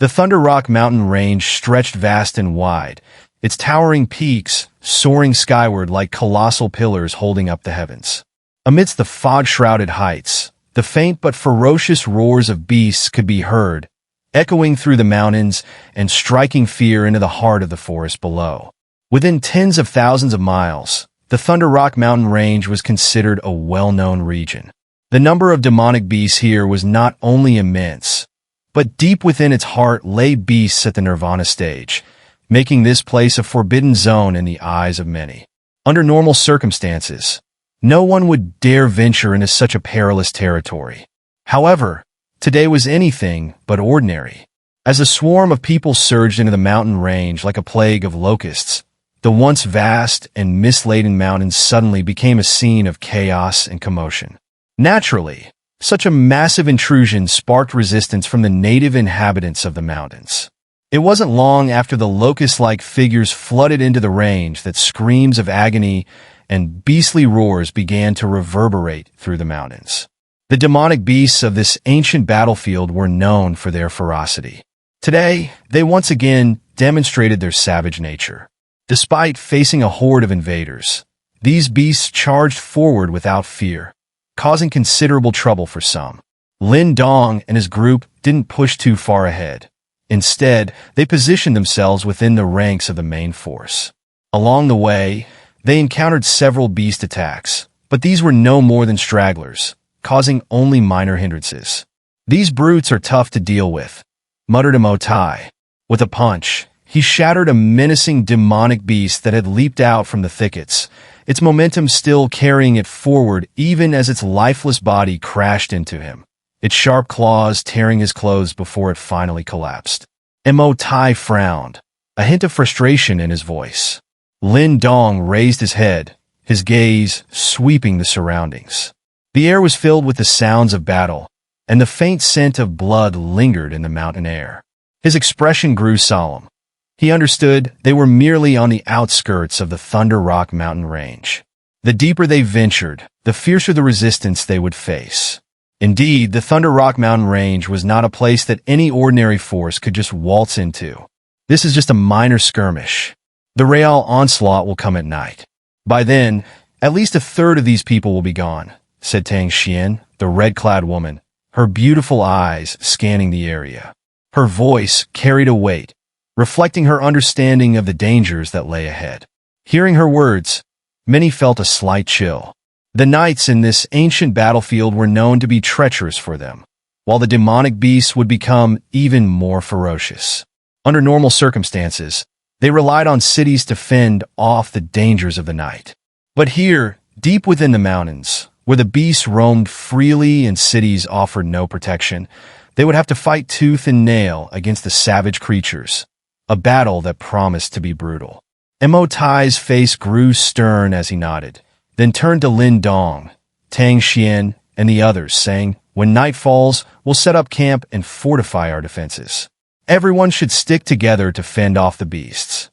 The Thunder Rock mountain range stretched vast and wide, its towering peaks soaring skyward like colossal pillars holding up the heavens. Amidst the fog-shrouded heights, the faint but ferocious roars of beasts could be heard, echoing through the mountains and striking fear into the heart of the forest below. Within tens of thousands of miles, the Thunder Rock mountain range was considered a well-known region. The number of demonic beasts here was not only immense, but deep within its heart lay beasts at the Nirvana stage, making this place a forbidden zone in the eyes of many. Under normal circumstances, no one would dare venture into such a perilous territory. However, today was anything but ordinary. As a swarm of people surged into the mountain range like a plague of locusts, the once vast and mist-laden mountains suddenly became a scene of chaos and commotion. Naturally, such a massive intrusion sparked resistance from the native inhabitants of the mountains. It wasn't long after the locust-like figures flooded into the range that screams of agony and beastly roars began to reverberate through the mountains. The demonic beasts of this ancient battlefield were known for their ferocity. Today, they once again demonstrated their savage nature. Despite facing a horde of invaders, these beasts charged forward without fear, causing considerable trouble for some. Lin Dong and his group didn't push too far ahead. Instead, they positioned themselves within the ranks of the main force. Along the way, they encountered several beast attacks, but these were no more than stragglers, causing only minor hindrances. "These brutes are tough to deal with," muttered Sabotage. With a punch, he shattered a menacing demonic beast that had leaped out from the thickets, its momentum still carrying it forward even as its lifeless body crashed into him, its sharp claws tearing his clothes before it finally collapsed. Sabotage frowned, a hint of frustration in his voice. Lin Dong raised his head, his gaze sweeping the surroundings. The air was filled with the sounds of battle, and the faint scent of blood lingered in the mountain air. His expression grew solemn. He understood they were merely on the outskirts of the Thunder Rock mountain range. The deeper they ventured, the fiercer the resistance they would face. Indeed, the Thunder Rock mountain range was not a place that any ordinary force could just waltz into. "This is just a minor skirmish. The real onslaught will come at night. By then, at least a third of these people will be gone," said Tang Xian, the red-clad woman, her beautiful eyes scanning the area. Her voice carried a weight, reflecting her understanding of the dangers that lay ahead. Hearing her words, many felt a slight chill. The knights in this ancient battlefield were known to be treacherous for them, while the demonic beasts would become even more ferocious. Under normal circumstances, they relied on cities to fend off the dangers of the night. But here, deep within the mountains, where the beasts roamed freely and cities offered no protection, they would have to fight tooth and nail against the savage creatures, a battle that promised to be brutal. Sabotage's face grew stern as he nodded, then turned to Lin Dong, Tang Xian, and the others, saying, "When night falls, we'll set up camp and fortify our defenses. Everyone should stick together to fend off the beasts."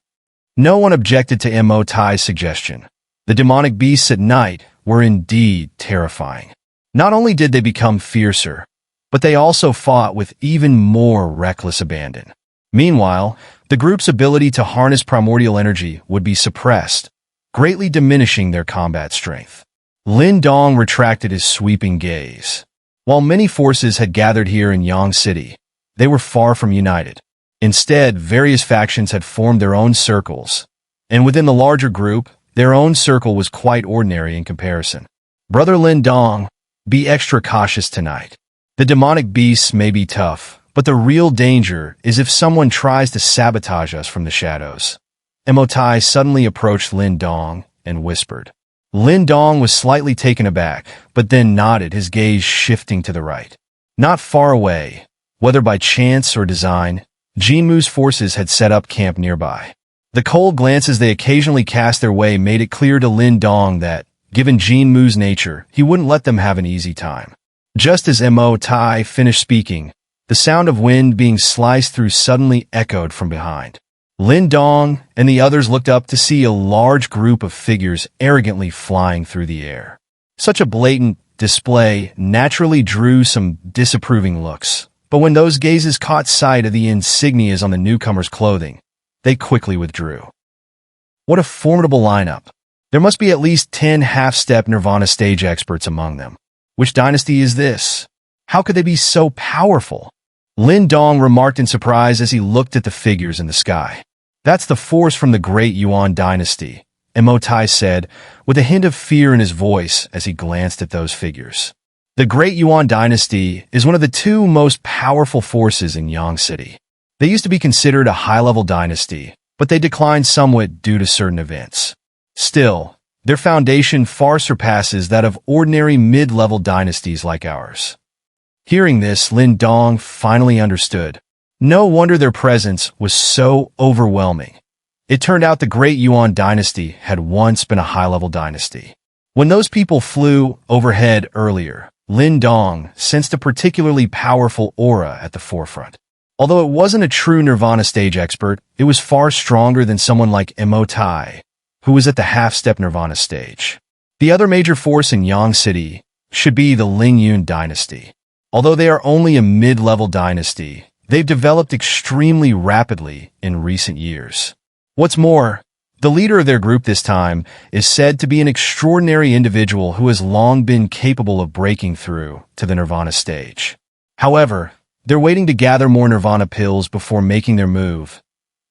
No one objected to Sabotage's suggestion. The demonic beasts at night were indeed terrifying. Not only did they become fiercer, but they also fought with even more reckless abandon. Meanwhile, the group's ability to harness primordial energy would be suppressed, greatly diminishing their combat strength. Lin Dong retracted his sweeping gaze. While many forces had gathered here in Yang City, they were far from united. Instead, various factions had formed their own circles, and within the larger group, their own circle was quite ordinary in comparison. "Brother Lin Dong, be extra cautious tonight. The demonic beasts may be tough, but the real danger is if someone tries to sabotage us from the shadows." Sabotage suddenly approached Lin Dong and whispered. Lin Dong was slightly taken aback, but then nodded, his gaze shifting to the right. Not far away, whether by chance or design, Jinmu's forces had set up camp nearby. The cold glances they occasionally cast their way made it clear to Lin Dong that, given Jinmu's nature, he wouldn't let them have an easy time. Just as Sabotage finished speaking, the sound of wind being sliced through suddenly echoed from behind. Lin Dong and the others looked up to see a large group of figures arrogantly flying through the air. Such a blatant display naturally drew some disapproving looks, But when those gazes caught sight of the insignias on the newcomer's clothing, they quickly withdrew. What a formidable lineup. There must be at least 10 half-step Nirvana stage experts among them. Which dynasty is this? How could they be so powerful? Lin Dong remarked in surprise as he looked at the figures in the sky. That's the force from the Great Yuan dynasty, Sabotage said, with a hint of fear in his voice as he glanced at those figures. The Great Yuan dynasty is one of the two most powerful forces in Yang City. They used to be considered a high-level dynasty, but they declined somewhat due to certain events. Still, their foundation far surpasses that of ordinary mid-level dynasties like ours. Hearing this, Lin Dong finally understood. No wonder their presence was so overwhelming. It turned out the Great Yuan dynasty had once been a high-level dynasty. When those people flew overhead earlier, Lin Dong sensed a particularly powerful aura at the forefront. Although it wasn't a true Nirvana stage expert, it was far stronger than someone like Sabotage, who was at the half-step Nirvana stage. The other major force in Yang City should be the Lin Yun dynasty. Although they are only a mid-level dynasty, they've developed extremely rapidly in recent years. What's more, the leader of their group this time is said to be an extraordinary individual who has long been capable of breaking through to the Nirvana stage. However, they're waiting to gather more Nirvana pills before making their move,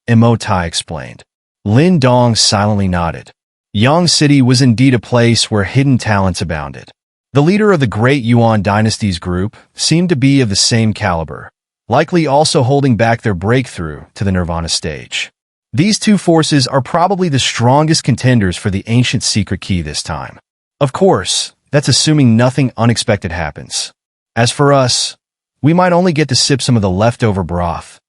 Sabotage explained. Lin Dong silently nodded. Yang City was indeed a place where hidden talents abounded. The leader of the Great Yuan dynasty's group seemed to be of the same caliber, likely also holding back their breakthrough to the Nirvana stage. These two forces are probably the strongest contenders for the ancient secret key this time. Of course, that's assuming nothing unexpected happens. As for us, we might only get to sip some of the leftover broth,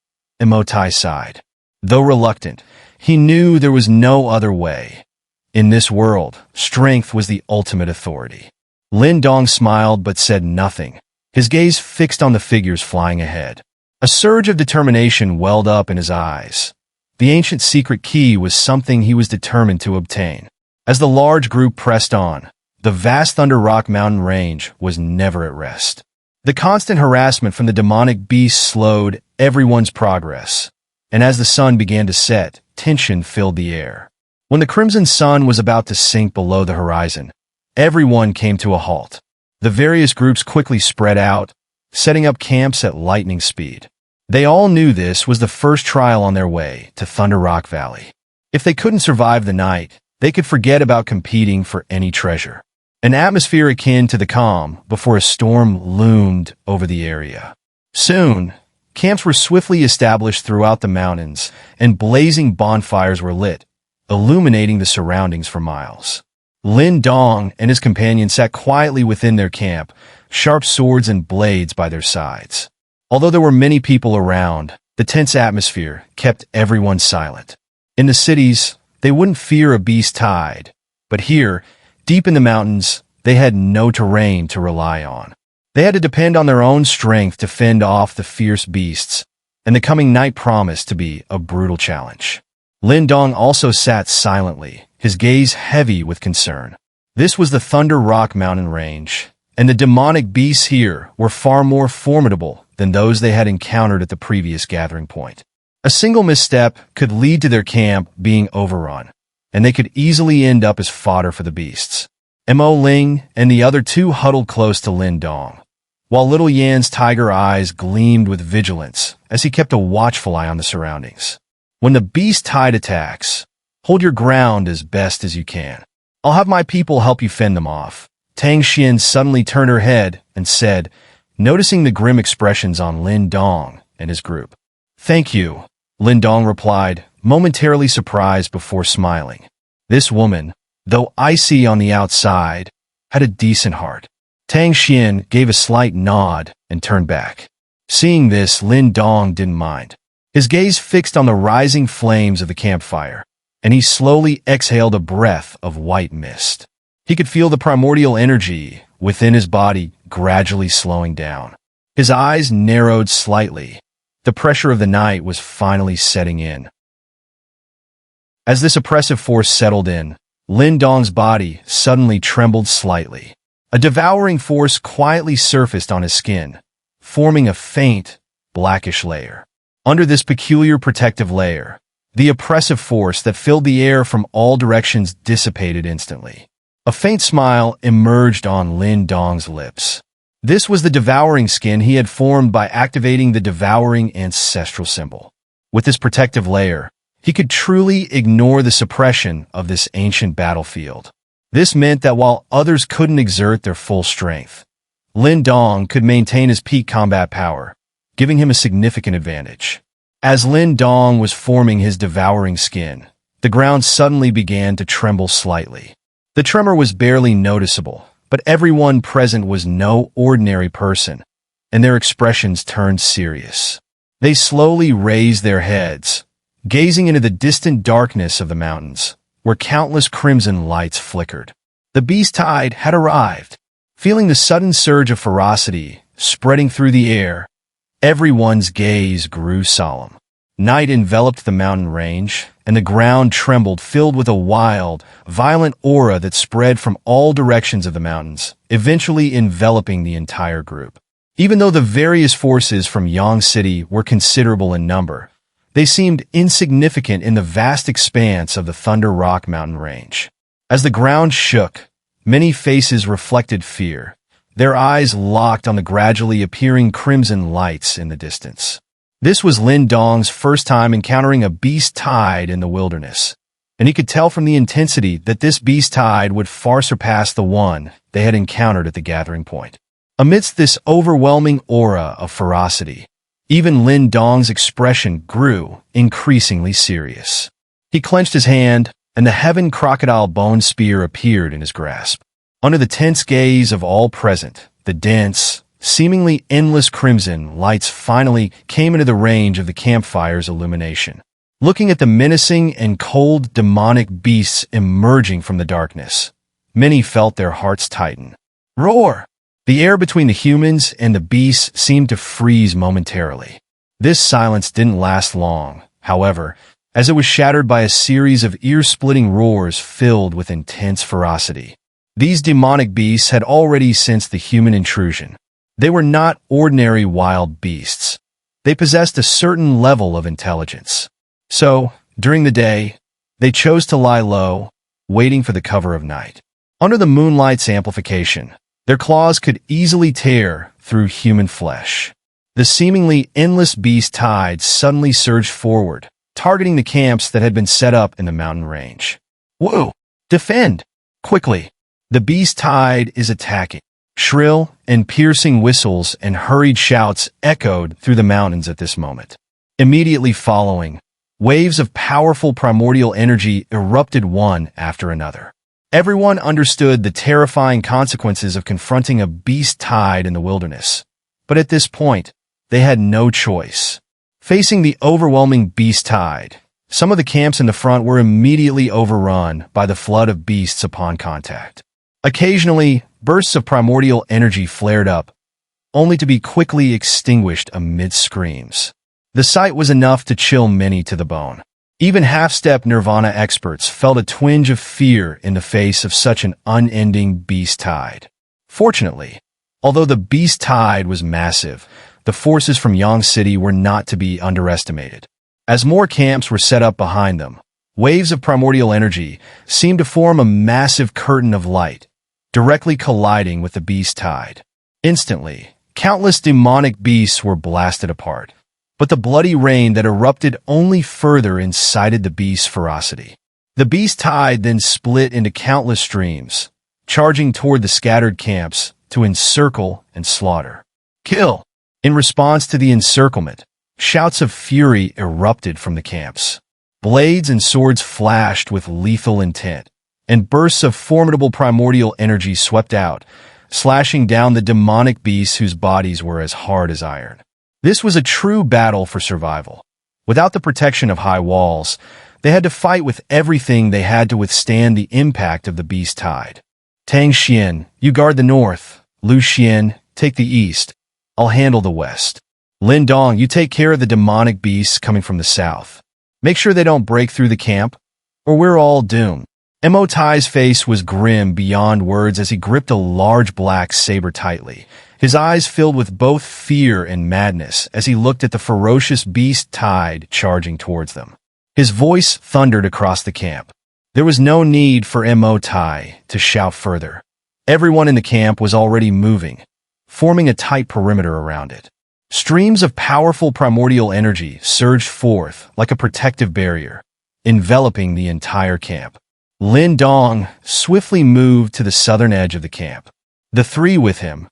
Sabotage sighed. Though reluctant, he knew there was no other way. In this world, strength was the ultimate authority. Lin Dong smiled but said nothing, his gaze fixed on the figures flying ahead. A surge of determination welled up in his eyes. The ancient secret key was something he was determined to obtain. As the large group pressed on, the vast Thunder Rock mountain range was never at rest. The constant harassment from the demonic beasts slowed everyone's progress, and as the sun began to set, tension filled the air. When the crimson sun was about to sink below the horizon, everyone came to a halt. The various groups quickly spread out, setting up camps at lightning speed. They all knew this was the first trial on their way to Thunder Rock Valley. If they couldn't survive the night, they could forget about competing for any treasure. An atmosphere akin to the calm before a storm loomed over the area. Soon, camps were swiftly established throughout the mountains, and blazing bonfires were lit, illuminating the surroundings for miles. Lin Dong and his companions sat quietly within their camp, sharp swords and blades by their sides. Although there were many people around, the tense atmosphere kept everyone silent. In the cities, they wouldn't fear a beast tide, but here, deep in the mountains, they had no terrain to rely on. They had to depend on their own strength to fend off the fierce beasts, and the coming night promised to be a brutal challenge. Lin Dong also sat silently, his gaze heavy with concern. This was the Thunder Rock mountain range, and the demonic beasts here were far more formidable than those they had encountered at the previous gathering point. A single misstep could lead to their camp being overrun, and they could easily end up as fodder for the beasts. Mo Ling and the other two huddled close to Lin Dong, while Little Yan's tiger eyes gleamed with vigilance as he kept a watchful eye on the surroundings. When the beast tide attacks, hold your ground as best as you can. I'll have my people help you fend them off. Tang Xian suddenly turned her head and said, noticing the grim expressions on Lin Dong and his group. Thank you, Lin Dong replied, momentarily surprised before smiling. This woman, though icy on the outside, had a decent heart. Tang Xian gave a slight nod and turned back. Seeing this, Lin Dong didn't mind. His gaze fixed on the rising flames of the campfire, and he slowly exhaled a breath of white mist. He could feel the primordial energy within his body gradually slowing down. His eyes narrowed slightly. The pressure of the night was finally setting in. As this oppressive force settled in, Lin Dong's body suddenly trembled slightly. A devouring force quietly surfaced on his skin, forming a faint blackish layer. Under this peculiar protective layer, the oppressive force that filled the air from all directions dissipated instantly. A faint smile emerged on Lin Dong's lips. This was the devouring skin he had formed by activating the devouring ancestral symbol. With this protective layer, he could truly ignore the suppression of this ancient battlefield. This meant that while others couldn't exert their full strength, Lin Dong could maintain his peak combat power, giving him a significant advantage. As Lin Dong was forming his devouring skin, the ground suddenly began to tremble slightly. The tremor was barely noticeable, but everyone present was no ordinary person, and their expressions turned serious. They slowly raised their heads, gazing into the distant darkness of the mountains, where countless crimson lights flickered. The beast tide had arrived. Feeling the sudden surge of ferocity spreading through the air, everyone's gaze grew solemn. Night enveloped the mountain range, and the ground trembled, filled with a wild, violent aura that spread from all directions of the mountains, eventually enveloping the entire group. Even though the various forces from Yang City were considerable in number, they seemed insignificant in the vast expanse of the Thunder Rock mountain range. As the ground shook, many faces reflected fear, their eyes locked on the gradually appearing crimson lights in the distance. This was Lin Dong's first time encountering a beast tide in the wilderness, and he could tell from the intensity that this beast tide would far surpass the one they had encountered at the gathering point. Amidst this overwhelming aura of ferocity, even Lin Dong's expression grew increasingly serious. He clenched his hand, and the heaven crocodile bone spear appeared in his grasp. Under the tense gaze of all present, the dense, seemingly endless crimson lights finally came into the range of the campfire's illumination. Looking at the menacing and cold demonic beasts emerging from the darkness, many felt their hearts tighten. Roar! The air between the humans and the beasts seemed to freeze momentarily. This silence didn't last long, however, as it was shattered by a series of ear-splitting roars filled with intense ferocity. These demonic beasts had already sensed the human intrusion. They were not ordinary wild beasts. They possessed a certain level of intelligence. So, during the day, they chose to lie low, waiting for the cover of night. Under the moonlight's amplification, their claws could easily tear through human flesh. The seemingly endless beast tide suddenly surged forward, targeting the camps that had been set up in the mountain range. Whoa! Defend! Quickly! The beast tide is attacking. Shrill and piercing whistles and hurried shouts echoed through the mountains at this moment. Immediately following, waves of powerful primordial energy erupted one after another. Everyone understood the terrifying consequences of confronting a beast tide in the wilderness, but at this point, they had no choice. Facing the overwhelming beast tide, some of the camps in the front were immediately overrun by the flood of beasts upon contact. Occasionally, bursts of primordial energy flared up, only to be quickly extinguished amid screams. The sight was enough to chill many to the bone. Even half-step Nirvana experts felt a twinge of fear in the face of such an unending beast tide. Fortunately, although the beast tide was massive, the forces from Yang City were not to be underestimated. As more camps were set up behind them, waves of primordial energy seemed to form a massive curtain of light, directly colliding with the beast tide. Instantly, countless demonic beasts were blasted apart, but the bloody rain that erupted only further incited the beast's ferocity. The beast tide then split into countless streams, charging toward the scattered camps to encircle and slaughter. Kill! In response to the encirclement, shouts of fury erupted from the camps. Blades and swords flashed with lethal intent, and bursts of formidable primordial energy swept out, slashing down the demonic beasts whose bodies were as hard as iron. This was a true battle for survival. Without the protection of high walls, they had to fight with everything they had to withstand the impact of the beast tide. Tang Xian, you guard the north. Lu Xian, take the east. I'll handle the west. Lin Dong, you take care of the demonic beasts coming from the south. Make sure they don't break through the camp, or we're all doomed. Mo Tai's face was grim beyond words as he gripped a large black saber tightly, His eyes filled with both fear and madness as he looked at the ferocious beast tide charging towards them. His voice thundered across the camp. There was no need for Sabotage to shout further. Everyone in the camp was already moving, forming a tight perimeter around it. Streams of powerful primordial energy surged forth like a protective barrier, enveloping the entire camp. Lin Dong swiftly moved to the southern edge of the camp. The three with him,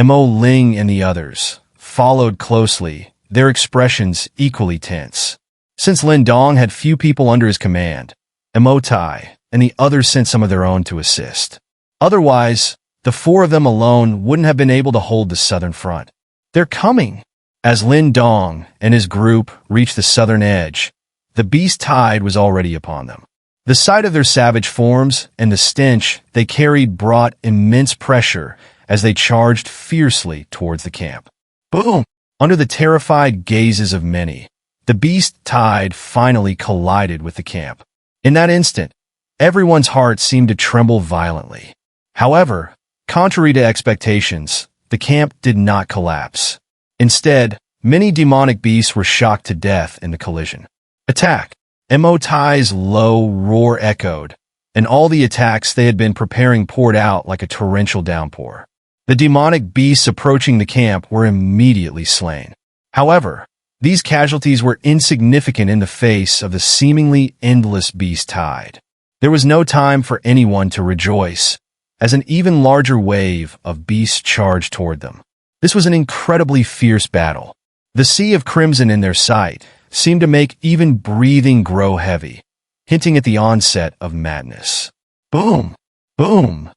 Mo Ling and the others, followed closely, their expressions equally tense. Since Lin Dong had few people under his command, Sabotage and the others sent some of their own to assist. Otherwise, the four of them alone wouldn't have been able to hold the southern front. They're coming! As Lin Dong and his group reached the southern edge, the beast tide was already upon them. The sight of their savage forms and the stench they carried brought immense pressure as they charged fiercely towards the camp. Boom! Under the terrified gazes of many, the beast tide finally collided with the camp. In that instant, everyone's heart seemed to tremble violently. However, contrary to expectations, the camp did not collapse. Instead, many demonic beasts were shocked to death in the collision. Attack! Sabotage's low roar echoed, and all the attacks they had been preparing poured out like a torrential downpour. The demonic beasts approaching the camp were immediately slain. However, these casualties were insignificant in the face of the seemingly endless beast tide. There was no time for anyone to rejoice, as an even larger wave of beasts charged toward them. This was an incredibly fierce battle. The sea of crimson in their sight seemed to make even breathing grow heavy, hinting at the onset of madness. Boom! Boom!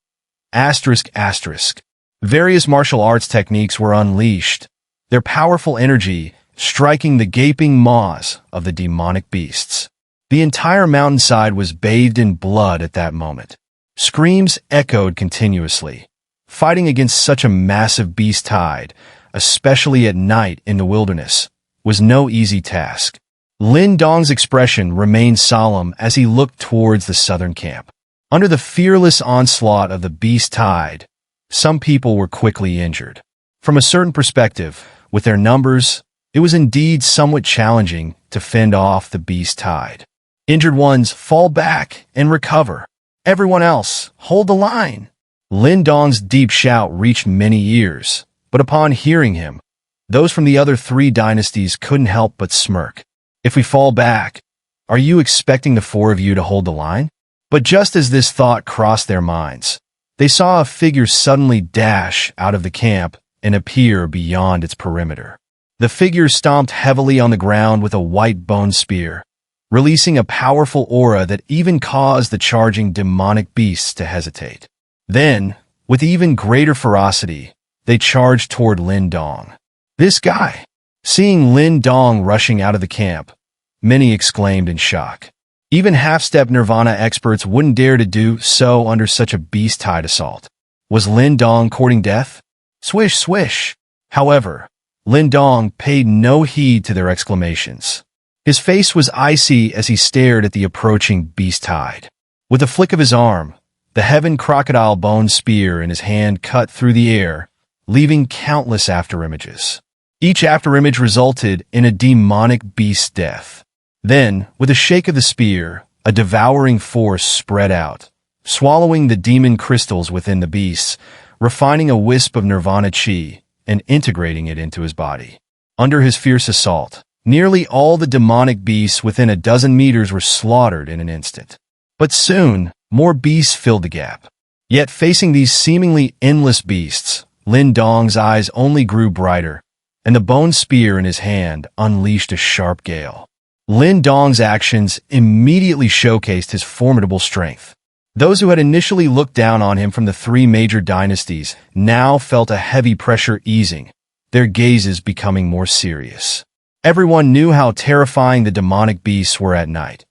Asterisk, asterisk. Various martial arts techniques were unleashed, their powerful energy striking the gaping maws of the demonic beasts. The entire mountainside was bathed in blood at that moment. Screams echoed continuously. Fighting against such a massive beast tide, especially at night in the wilderness, was no easy task. Lin Dong's expression remained solemn as he looked towards the southern camp. Under the fearless onslaught of the beast tide, some people were quickly injured. From a certain perspective, with their numbers, it was indeed somewhat challenging to fend off the beast tide. Injured ones fall back and recover. Everyone else, hold the line! Lin Dong's deep shout reached many ears, but upon hearing him, those from the other three dynasties couldn't help but smirk. If we fall back, are you expecting the four of you to hold the line? But just as this thought crossed their minds, they saw a figure suddenly dash out of the camp and appear beyond its perimeter. The figure stomped heavily on the ground with a white bone spear, releasing a powerful aura that even caused the charging demonic beasts to hesitate. Then, with even greater ferocity, they charged toward Lin Dong. This guy! Seeing Lin Dong rushing out of the camp, many exclaimed in shock. Even half-step Nirvana experts wouldn't dare to do so under such a beast-tide assault. Was Lin Dong courting death? Swish, swish! However, Lin Dong paid no heed to their exclamations. His face was icy as he stared at the approaching beast tide. With a flick of his arm, the heaven crocodile bone spear in his hand cut through the air, leaving countless afterimages. Each afterimage resulted in a demonic beast's death. Then, with a shake of the spear, a devouring force spread out, swallowing the demon crystals within the beasts, refining a wisp of Nirvana chi, and integrating it into his body. Under his fierce assault, nearly all the demonic beasts within a dozen meters were slaughtered in an instant. But soon, more beasts filled the gap. Yet facing these seemingly endless beasts, Lin Dong's eyes only grew brighter, and the bone spear in his hand unleashed a sharp gale. Lin Dong's actions immediately showcased his formidable strength. Those who had initially looked down on him from the three major dynasties now felt a heavy pressure easing, their gazes becoming more serious. Everyone knew how terrifying the demonic beasts were at night.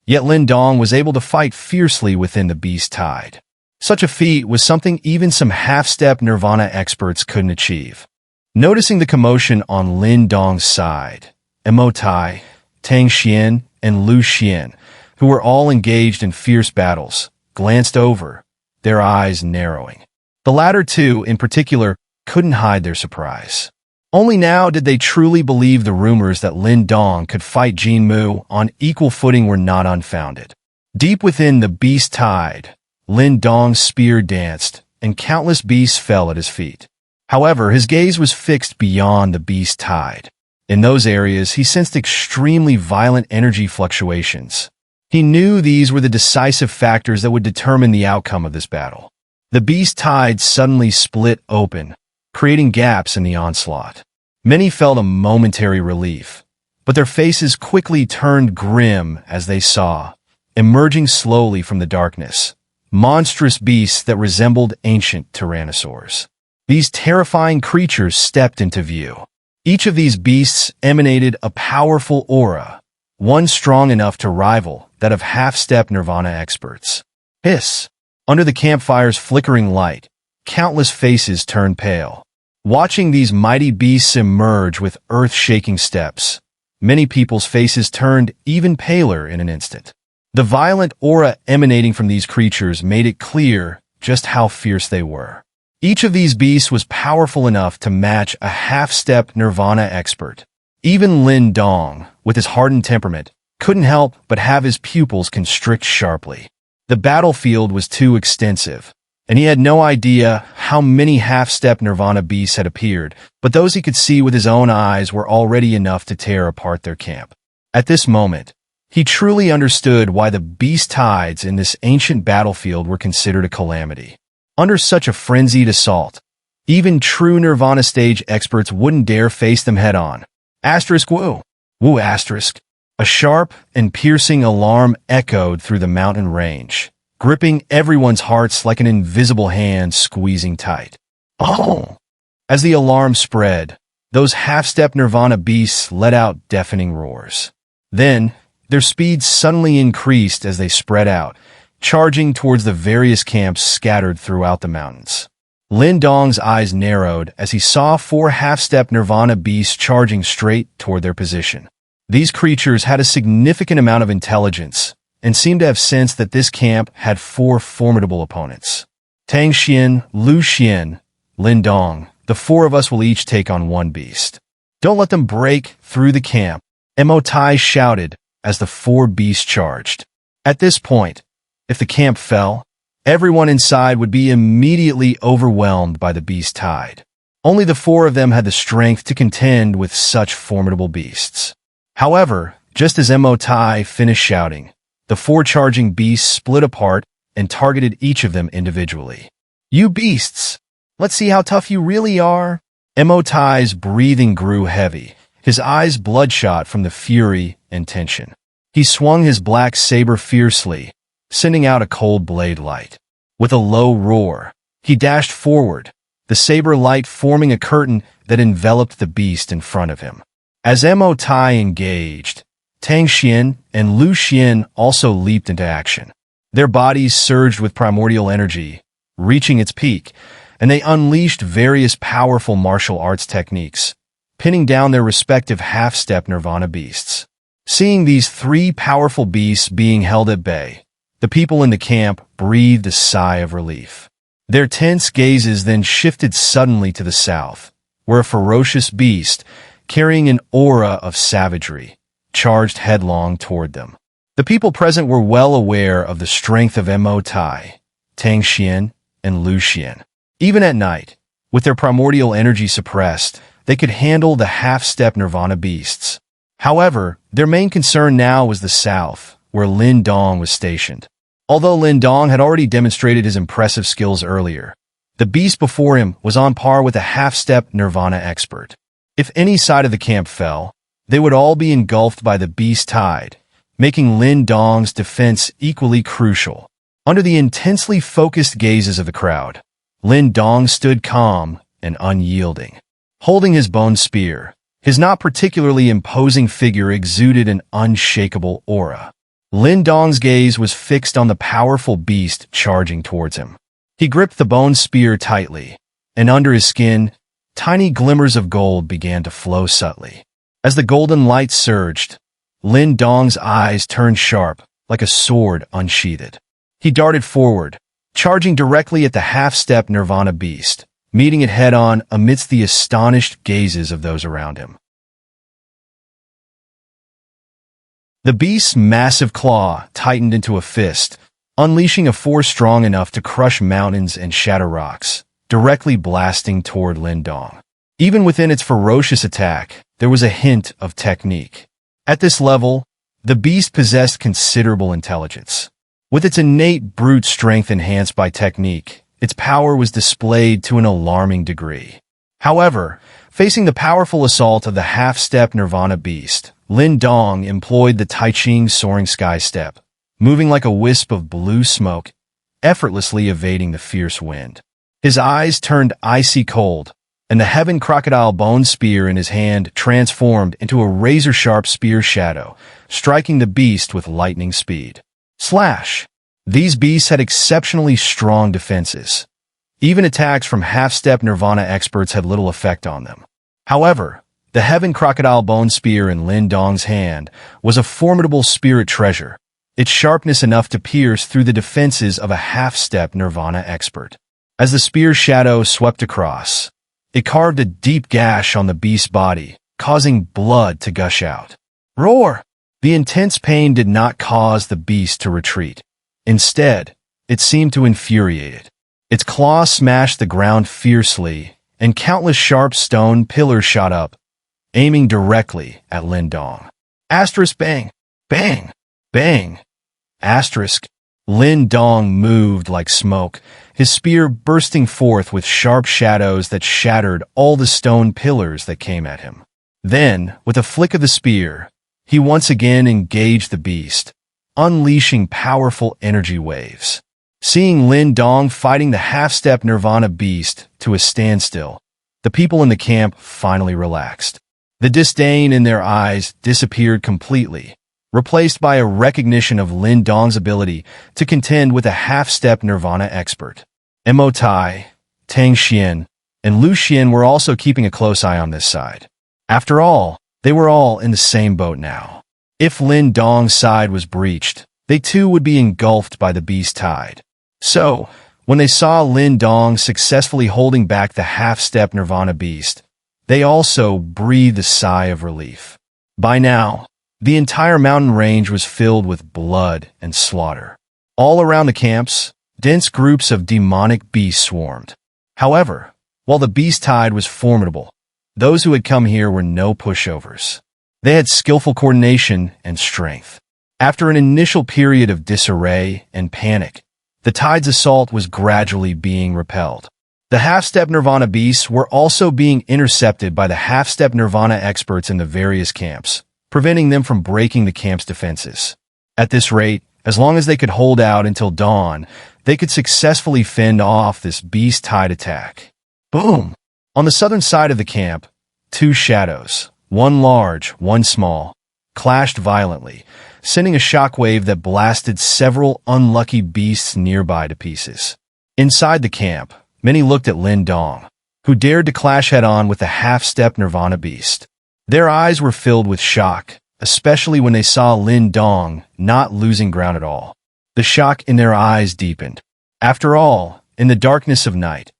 Yet Lin Dong was able to fight fiercely within the beast tide. Such a feat was something even some half-step Nirvana experts couldn't achieve. Noticing the commotion on Lin Dong's side, Sabotage, Tang Xian, and Lu Xian, who were all engaged in fierce battles, glanced over, their eyes narrowing. The latter two, in particular, couldn't hide their surprise. Only now did they truly believe the rumors that Lin Dong could fight Jin Mu on equal footing were not unfounded. Deep within the beast tide, Lin Dong's spear danced, and countless beasts fell at his feet. However, his gaze was fixed beyond the beast tide. In those areas, he sensed extremely violent energy fluctuations. He knew these were the decisive factors that would determine the outcome of this battle. The beast tide suddenly split open, creating gaps in the onslaught. Many felt a momentary relief, but their faces quickly turned grim as they saw, emerging slowly from the darkness, monstrous beasts that resembled ancient tyrannosaurs. These terrifying creatures stepped into view. Each of these beasts emanated a powerful aura, one strong enough to rival that of half-step nirvana experts. Hiss! Under the campfire's flickering light, countless faces turned pale. Watching these mighty beasts emerge with earth-shaking steps, many people's faces turned even paler in an instant. The violent aura emanating from these creatures made it clear just how fierce they were. Each of these beasts was powerful enough to match a half-step nirvana expert. Even Lin Dong, with his hardened temperament, couldn't help but have his pupils constrict sharply. The battlefield was too extensive, and he had no idea how many half-step nirvana beasts had appeared, but those he could see with his own eyes were already enough to tear apart their camp. At this moment, he truly understood why the beast tides in this ancient battlefield were considered a calamity. Under such a frenzied assault, even true nirvana stage experts wouldn't dare face them head-on. Asterisk woo! Woo asterisk! A sharp and piercing alarm echoed through the mountain range, gripping everyone's hearts like an invisible hand squeezing tight. Oh! As the alarm spread, those half-step nirvana beasts let out deafening roars. Then, their speed suddenly increased as they spread out, charging towards the various camps scattered throughout the mountains. Lin Dong's eyes narrowed as he saw 4 half-step nirvana beasts charging straight toward their position. These creatures had a significant amount of intelligence and seemed to have sensed that this camp had 4 formidable opponents. Tang Xian, Lu Xian, Lin Dong, the 4 of us will each take on 1 beast. Don't let them break through the camp, Sabotage shouted as the 4 beasts charged. At this point, if the camp fell, everyone inside would be immediately overwhelmed by the beast tide. Only the 4 of them had the strength to contend with such formidable beasts. However, just as Sabotage finished shouting, the 4 charging beasts split apart and targeted each of them individually. You beasts! Let's see how tough you really are! Sabotage's breathing grew heavy, his eyes bloodshot from the fury and tension. He swung his black saber fiercely, sending out a cold blade light. With a low roar, he dashed forward, the saber light forming a curtain that enveloped the beast in front of him. As Sabotage engaged, Tang Xian and Lu Xian also leaped into action. Their bodies surged with primordial energy, reaching its peak, and they unleashed various powerful martial arts techniques, pinning down their respective half-step nirvana beasts. Seeing these 3 powerful beasts being held at bay, the people in the camp breathed a sigh of relief. Their tense gazes then shifted suddenly to the south, where a ferocious beast, carrying an aura of savagery, charged headlong toward them. The people present were well aware of the strength of Sabotage, Tang Xian, and Lu Xian. Even at night, with their primordial energy suppressed, they could handle the half-step nirvana beasts. However, their main concern now was the south, where Lin Dong was stationed. Although Lin Dong had already demonstrated his impressive skills earlier, the beast before him was on par with a half-step nirvana expert. If any side of the camp fell, they would all be engulfed by the beast tide, making Lin Dong's defense equally crucial. Under the intensely focused gazes of the crowd, Lin Dong stood calm and unyielding. Holding his bone spear, his not particularly imposing figure exuded an unshakable aura. Lin Dong's gaze was fixed on the powerful beast charging towards him. He gripped the bone spear tightly, and under his skin, tiny glimmers of gold began to flow subtly. As the golden light surged, Lin Dong's eyes turned sharp, like a sword unsheathed. He darted forward, charging directly at the half-step nirvana beast, meeting it head-on amidst the astonished gazes of those around him. The beast's massive claw tightened into a fist, unleashing a force strong enough to crush mountains and shatter rocks, directly blasting toward Lin Dong. Even within its ferocious attack, there was a hint of technique. At this level, the beast possessed considerable intelligence. With its innate brute strength enhanced by technique, its power was displayed to an alarming degree. However, facing the powerful assault of the half-step Nirvana beast, Lin Dong employed the Tai-Ching soaring sky step, moving like a wisp of blue smoke, effortlessly evading the fierce wind. His eyes turned icy cold, and the heaven crocodile bone spear in his hand transformed into a razor-sharp spear shadow, striking the beast with lightning speed. Slash! These beasts had exceptionally strong defenses. Even attacks from half-step Nirvana experts had little effect on them. However, the heaven crocodile bone spear in Lin Dong's hand was a formidable spirit treasure, its sharpness enough to pierce through the defenses of a half-step Nirvana expert. As the spear shadow swept across, it carved a deep gash on the beast's body, causing blood to gush out. Roar! The intense pain did not cause the beast to retreat. Instead, it seemed to infuriate it. Its claws smashed the ground fiercely, and countless sharp stone pillars shot up, aiming directly at Lin Dong. Asterisk bang! Bang! Bang! Asterisk. Lin Dong moved like smoke, his spear bursting forth with sharp shadows that shattered all the stone pillars that came at him. Then, with a flick of the spear, he once again engaged the beast, unleashing powerful energy waves. Seeing Lin Dong fighting the half-step Nirvana beast to a standstill, the people in the camp finally relaxed. The disdain in their eyes disappeared completely, replaced by a recognition of Lin Dong's ability to contend with a half-step Nirvana expert. Mo Tai, Tang Xian, and Lu Xian were also keeping a close eye on this side. After all, they were all in the same boat now. If Lin Dong's side was breached, they too would be engulfed by the beast tide. So, when they saw Lin Dong successfully holding back the half-step Nirvana beast, they also breathed a sigh of relief. By now, the entire mountain range was filled with blood and slaughter. All around the camps, dense groups of demonic beasts swarmed. However, while the beast tide was formidable, those who had come here were no pushovers. They had skillful coordination and strength. After an initial period of disarray and panic, the tide's assault was gradually being repelled. The half-step Nirvana beasts were also being intercepted by the half-step Nirvana experts in the various camps, preventing them from breaking the camp's defenses. At this rate, as long as they could hold out until dawn, they could successfully fend off this beast tide attack. Boom! On the southern side of the camp, two shadows, one large, one small, clashed violently, sending a shockwave that blasted several unlucky beasts nearby to pieces. Inside the camp, many looked at Lin Dong, who dared to clash head-on with the half-step Nirvana beast. Their eyes were filled with shock, especially when they saw Lin Dong not losing ground at all. The shock in their eyes deepened. After all, in the darkness of night,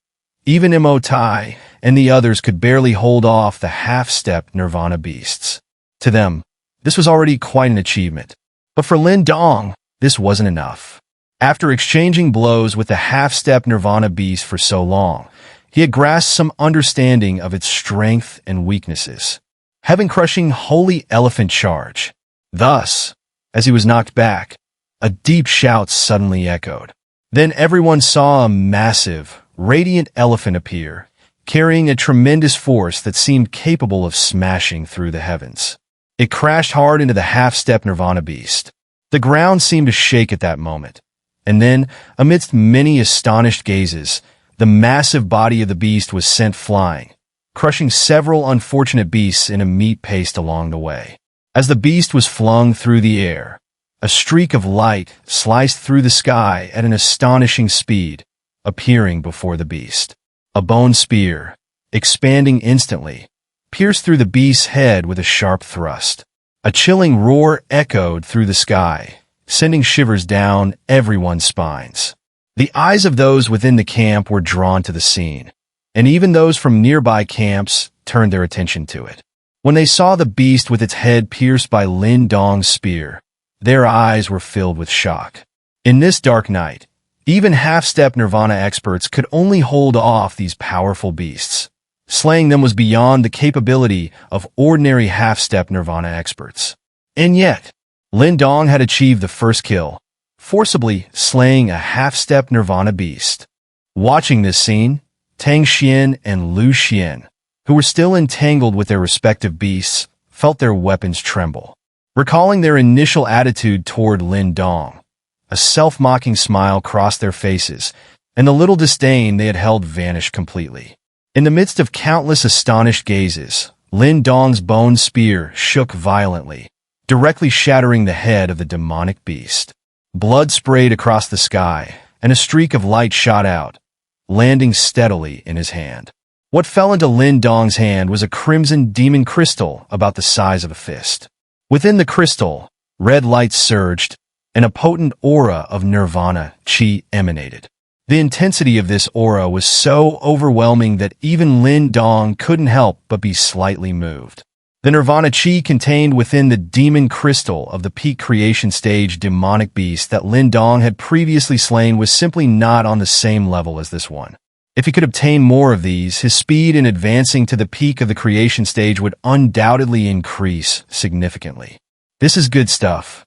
even Mo Tai and the others could barely hold off the half-step Nirvana beasts. To them, this was already quite an achievement. But for Lin Dong, this wasn't enough. After exchanging blows with the half-step Nirvana beast for so long, he had grasped some understanding of its strength and weaknesses. Heaven-crushing holy elephant charge. Thus, as he was knocked back, a deep shout suddenly echoed. Then everyone saw a massive, radiant elephant appear, carrying a tremendous force that seemed capable of smashing through the heavens. It crashed hard into the half-step Nirvana beast. The ground seemed to shake at that moment. And then, amidst many astonished gazes, the massive body of the beast was sent flying, crushing several unfortunate beasts in a meat paste along the way. As the beast was flung through the air, a streak of light sliced through the sky at an astonishing speed, appearing before the beast. A bone spear, expanding instantly, pierced through the beast's head with a sharp thrust. A chilling roar echoed through the sky, sending shivers down everyone's spines. The eyes of those within the camp were drawn to the scene. and even those from nearby camps turned their attention to it. When they saw the beast with its head pierced by Lin Dong's spear, their eyes were filled with shock. In this dark night, even half-step Nirvana experts could only hold off these powerful beasts. Slaying them was beyond the capability of ordinary half-step Nirvana experts. And yet, Lin Dong had achieved the first kill, forcibly slaying a half-step Nirvana beast. Watching this scene, Tang Xian and Lu Xian, who were still entangled with their respective beasts, felt their weapons tremble. Recalling their initial attitude toward Lin Dong, a self-mocking smile crossed their faces, and the little disdain they had held vanished completely. In the midst of countless astonished gazes, Lin Dong's bone spear shook violently, directly shattering the head of the demonic beast. Blood sprayed across the sky, and a streak of light shot out, landing steadily in his hand. What fell into Lin Dong's hand was a crimson demon crystal about the size of a fist. Within the crystal, red light surged, and a potent aura of Nirvana chi emanated. The intensity of this aura was so overwhelming that even Lin Dong couldn't help but be slightly moved. The Nirvana chi contained within the demon crystal of the peak creation stage demonic beast that Lin Dong had previously slain was simply not on the same level as this one. If he could obtain more of these, his speed in advancing to the peak of the creation stage would undoubtedly increase significantly. This is good stuff.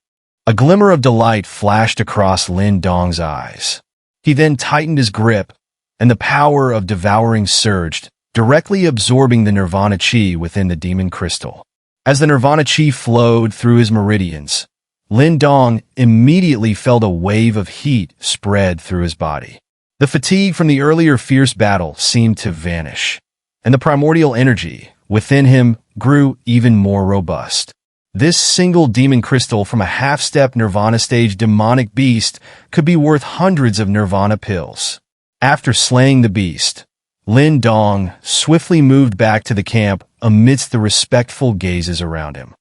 A glimmer of delight flashed across Lin Dong's eyes. He then tightened his grip, and the power of devouring surged, directly absorbing the Nirvana chi within the demon crystal. As the Nirvana chi flowed through his meridians, Lin Dong immediately felt a wave of heat spread through his body. The fatigue from the earlier fierce battle seemed to vanish, and the primordial energy within him grew even more robust. This single demon crystal from a half-step Nirvana stage demonic beast could be worth hundreds of Nirvana pills. After slaying the beast, Lin Dong swiftly moved back to the camp amidst the respectful gazes around him.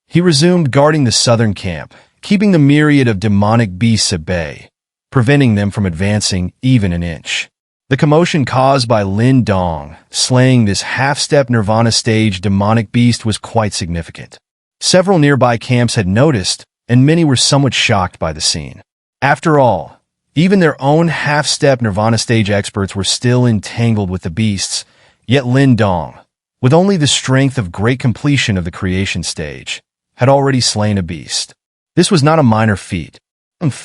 He resumed guarding the southern camp, keeping the myriad of demonic beasts at bay, preventing them from advancing even an inch. The commotion caused by Lin Dong slaying this half-step Nirvana stage demonic beast was quite significant. Several nearby camps had noticed, and many were somewhat shocked by the scene. After all, even their own half-step Nirvana stage experts were still entangled with the beasts, yet Lin Dong, with only the strength of great completion of the creation stage, had already slain a beast. This was not a minor feat.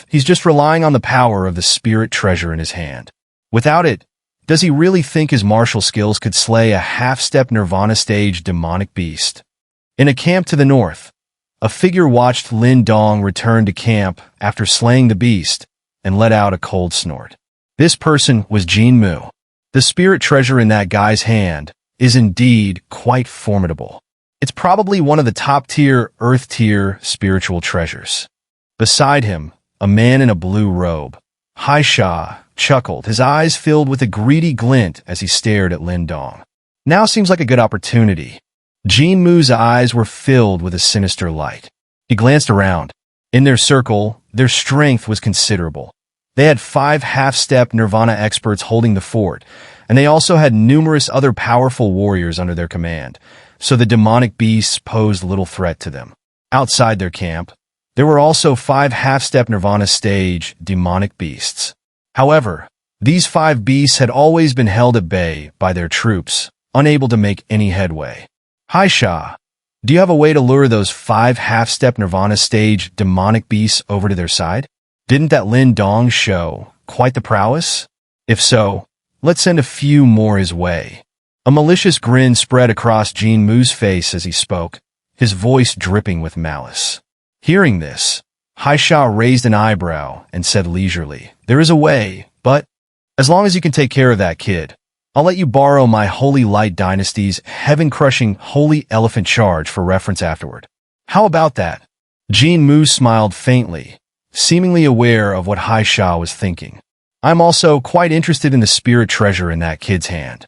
He's just relying on the power of the spirit treasure in his hand. Without it, does he really think his martial skills could slay a half-step Nirvana stage demonic beast? In a camp to the north, a figure watched Lin Dong return to camp after slaying the beast and let out a cold snort. This person was Jin Mu. The spirit treasure in that guy's hand is indeed quite formidable. It's probably one of the top-tier, earth-tier spiritual treasures. Beside him, a man in a blue robe, Haisha, chuckled, his eyes filled with a greedy glint as he stared at Lin Dong. Now seems like a good opportunity. Jin Mu's eyes were filled with a sinister light. He glanced around. In their circle, their strength was considerable. They had 5 half-step Nirvana experts holding the fort, and they also had numerous other powerful warriors under their command, so the demonic beasts posed little threat to them. Outside their camp, there were also 5 half-step Nirvana stage demonic beasts. However, these 5 beasts had always been held at bay by their troops, unable to make any headway. Haisha, do you have a way to lure those 5 half-step Nirvana stage demonic beasts over to their side? Didn't that Lin Dong show quite the prowess? If so, let's send a few more his way. A malicious grin spread across Jin Mu's face as he spoke, his voice dripping with malice. Hearing this, Haisha raised an eyebrow and said leisurely, "There is a way, but as long as you can take care of that kid, I'll let you borrow my Holy Light Dynasty's heaven-crushing Holy Elephant Charge for reference afterward. How about that?" Jin Mu smiled faintly, seemingly aware of what Haisha was thinking. "I'm also quite interested in the spirit treasure in that kid's hand."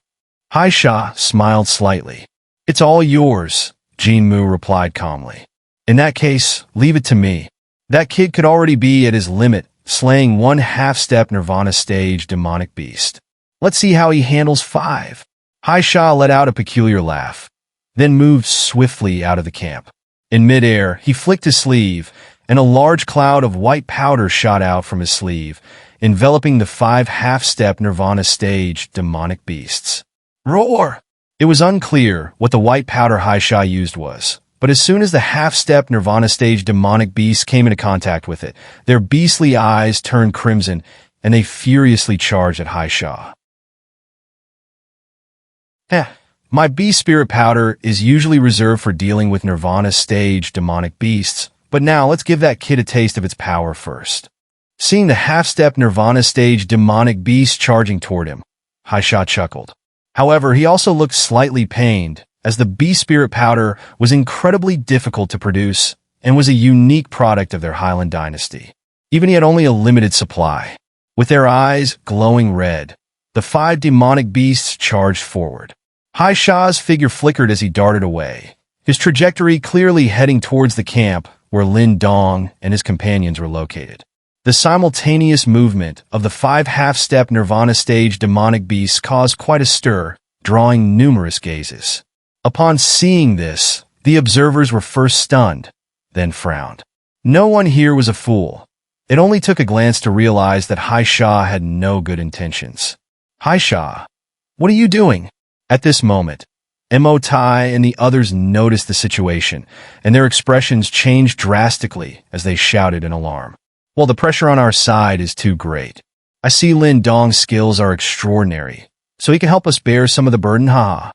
Haisha smiled slightly. "It's all yours," Jin Mu replied calmly. "In that case, leave it to me. That kid could already be at his limit, slaying 1 half-step Nirvana stage demonic beast." Let's see how he handles 5. Haisha let out a peculiar laugh, then moved swiftly out of the camp. In midair, he flicked his sleeve, and a large cloud of white powder shot out from his sleeve, enveloping the 5 half-step Nirvana stage demonic beasts. Roar! It was unclear what the white powder Haisha used was, but as soon as the half-step Nirvana stage demonic beasts came into contact with it, their beastly eyes turned crimson, and they furiously charged at Haisha. My beast spirit powder is usually reserved for dealing with Nirvana stage demonic beasts, but now let's give that kid a taste of its power first. Seeing the half-step Nirvana stage demonic beast charging toward him, Haisha chuckled. However, he also looked slightly pained, as the beast spirit powder was incredibly difficult to produce and was a unique product of their Highland dynasty. Even he had only a limited supply. With their eyes glowing red, the 5 demonic beasts charged forward. Haisha's figure flickered as he darted away, his trajectory clearly heading towards the camp where Lin Dong and his companions were located. The simultaneous movement of the 5 half-step Nirvana stage demonic beasts caused quite a stir, drawing numerous gazes. Upon seeing this, the observers were first stunned, then frowned. No one here was a fool. It only took a glance to realize that Haisha had no good intentions. Haisha, what are you doing? At this moment, Sabotage and the others noticed the situation, and their expressions changed drastically as they shouted in alarm. Well, the pressure on our side is too great. I see Lin Dong's skills are extraordinary, so he can help us bear some of the burden, haha.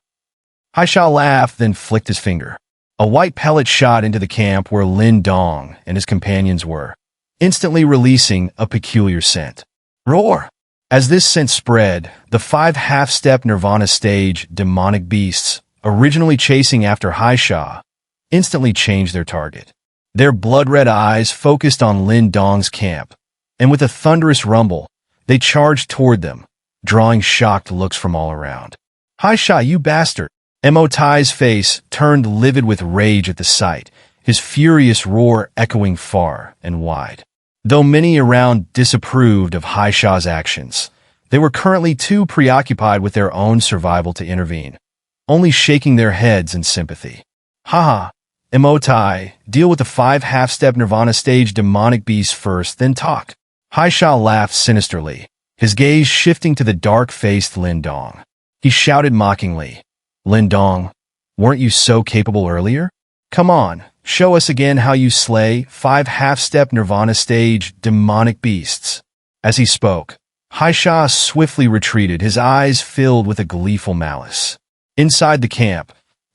Haisha laughed, then flicked his finger. A white pellet shot into the camp where Lin Dong and his companions were, instantly releasing a peculiar scent. Roar! As this scent spread, the 5 half-step Nirvana stage demonic beasts, originally chasing after Haisha, instantly changed their target. Their blood-red eyes focused on Lin Dong's camp, and with a thunderous rumble, they charged toward them, drawing shocked looks from all around. Haisha, you bastard! Sabotage's face turned livid with rage at the sight, his furious roar echoing far and wide. Though many around disapproved of Haisha's actions, they were currently too preoccupied with their own survival to intervene, only shaking their heads in sympathy. Haha, Sabotage, deal with the 5 half-step Nirvana stage demonic beasts first, then talk. Haisha laughed sinisterly, his gaze shifting to the dark-faced Lin Dong. He shouted mockingly, Lin Dong, weren't you so capable earlier? Come on, show us again how you slay 5 half-step Nirvana stage demonic beasts. As he spoke, Haisha swiftly retreated, his eyes filled with a gleeful malice. Inside the camp,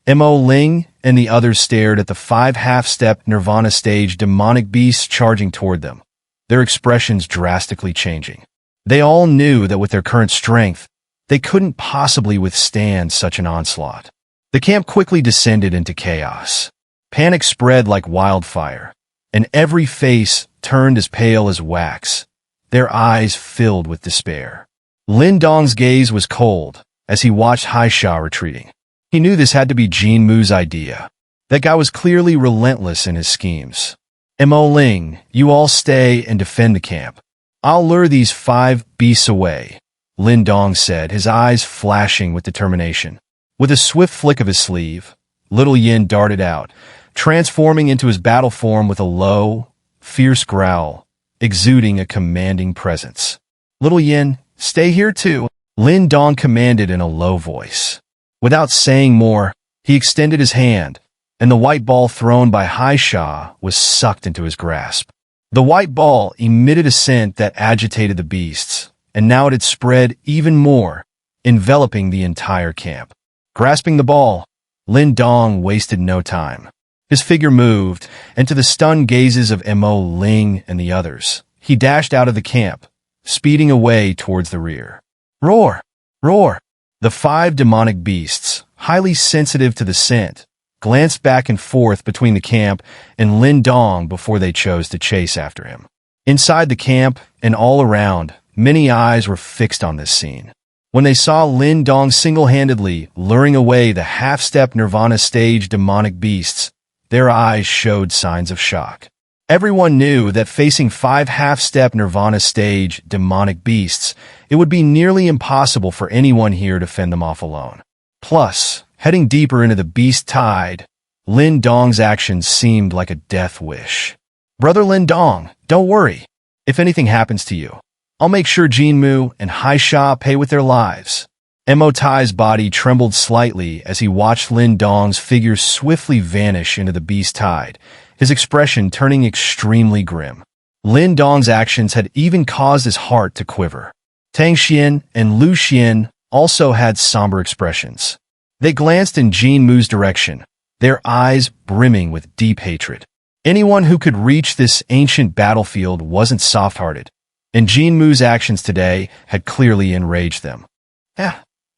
Mo Ling and the others stared at the 5 half-step Nirvana stage demonic beasts charging toward them, their expressions drastically changing. They all knew that with their current strength, they couldn't possibly withstand such an onslaught. The camp quickly descended into chaos. Panic spread like wildfire, and every face turned as pale as wax, their eyes filled with despair. Lin Dong's gaze was cold as he watched Haisha retreating. He knew this had to be Jin Mu's idea. That guy was clearly relentless in his schemes. Mo Ling, you all stay and defend the camp. I'll lure these 5 beasts away, Lin Dong said, his eyes flashing with determination. With a swift flick of his sleeve, Little Yin darted out, transforming into his battle form with a low, fierce growl, exuding a commanding presence. Little Yin, stay here too, Lin Dong commanded in a low voice. Without saying more, he extended his hand, and the white ball thrown by Haisha was sucked into his grasp. The white ball emitted a scent that agitated the beasts, and now it had spread even more, enveloping the entire camp. Grasping the ball, Lin Dong wasted no time. His figure moved, and to the stunned gazes of Mo Ling and the others, he dashed out of the camp, speeding away towards the rear. Roar! Roar! The 5 demonic beasts, highly sensitive to the scent, glanced back and forth between the camp and Lin Dong before they chose to chase after him. Inside the camp and all around, many eyes were fixed on this scene. When they saw Lin Dong single-handedly luring away the half-step Nirvana stage demonic beasts, their eyes showed signs of shock. Everyone knew that facing 5 half-step Nirvana stage demonic beasts, it would be nearly impossible for anyone here to fend them off alone. Plus, heading deeper into the beast tide, Lin Dong's actions seemed like a death wish. "Brother Lin Dong, don't worry. If anything happens to you, I'll make sure Jinmu and Haisha pay with their lives." Tai's body trembled slightly as he watched Lin Dong's figure swiftly vanish into the beast tide, his expression turning extremely grim. Lin Dong's actions had even caused his heart to quiver. Tang Xian and Lu Xian also had somber expressions. They glanced in Jinmu's direction, their eyes brimming with deep hatred. Anyone who could reach this ancient battlefield wasn't soft-hearted, and Jinmu's actions today had clearly enraged them.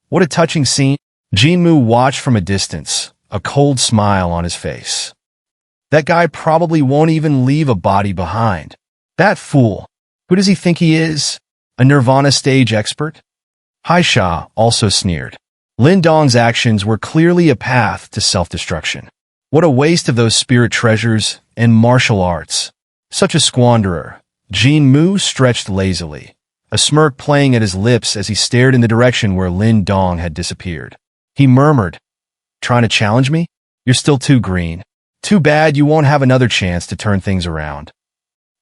What a touching scene. Jinmu watched from a distance, a cold smile on his face. That guy probably won't even leave a body behind. That fool. Who does he think he is? A Nirvana stage expert? Haisha also sneered. Lin Dong's actions were clearly a path to self-destruction. What a waste of those spirit treasures and martial arts. Such a squanderer. Jinmu stretched lazily, a smirk playing at his lips as he stared in the direction where Lin Dong had disappeared. He murmured, "Trying to challenge me? You're still too green. Too bad you won't have another chance to turn things around."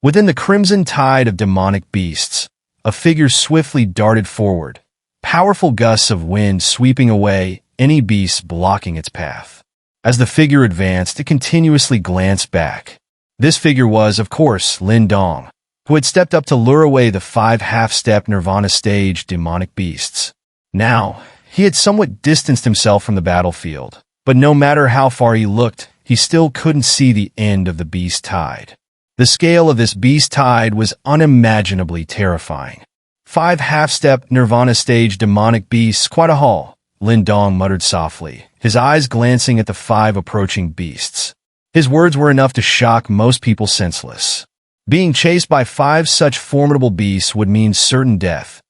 Within the crimson tide of demonic beasts, a figure swiftly darted forward, powerful gusts of wind sweeping away any beast blocking its path. As the figure advanced, it continuously glanced back. This figure was, of course, Lin Dong, who had stepped up to lure away the 5 half-step Nirvana stage demonic beasts. Now, he had somewhat distanced himself from the battlefield, but no matter how far he looked, he still couldn't see the end of the beast tide. The scale of this beast tide was unimaginably terrifying. 5 half-step Nirvana stage demonic beasts, quite a haul, Lin Dong muttered softly, his eyes glancing at the 5 approaching beasts. His words were enough to shock most people senseless. Being chased by 5 such formidable beasts would mean certain death,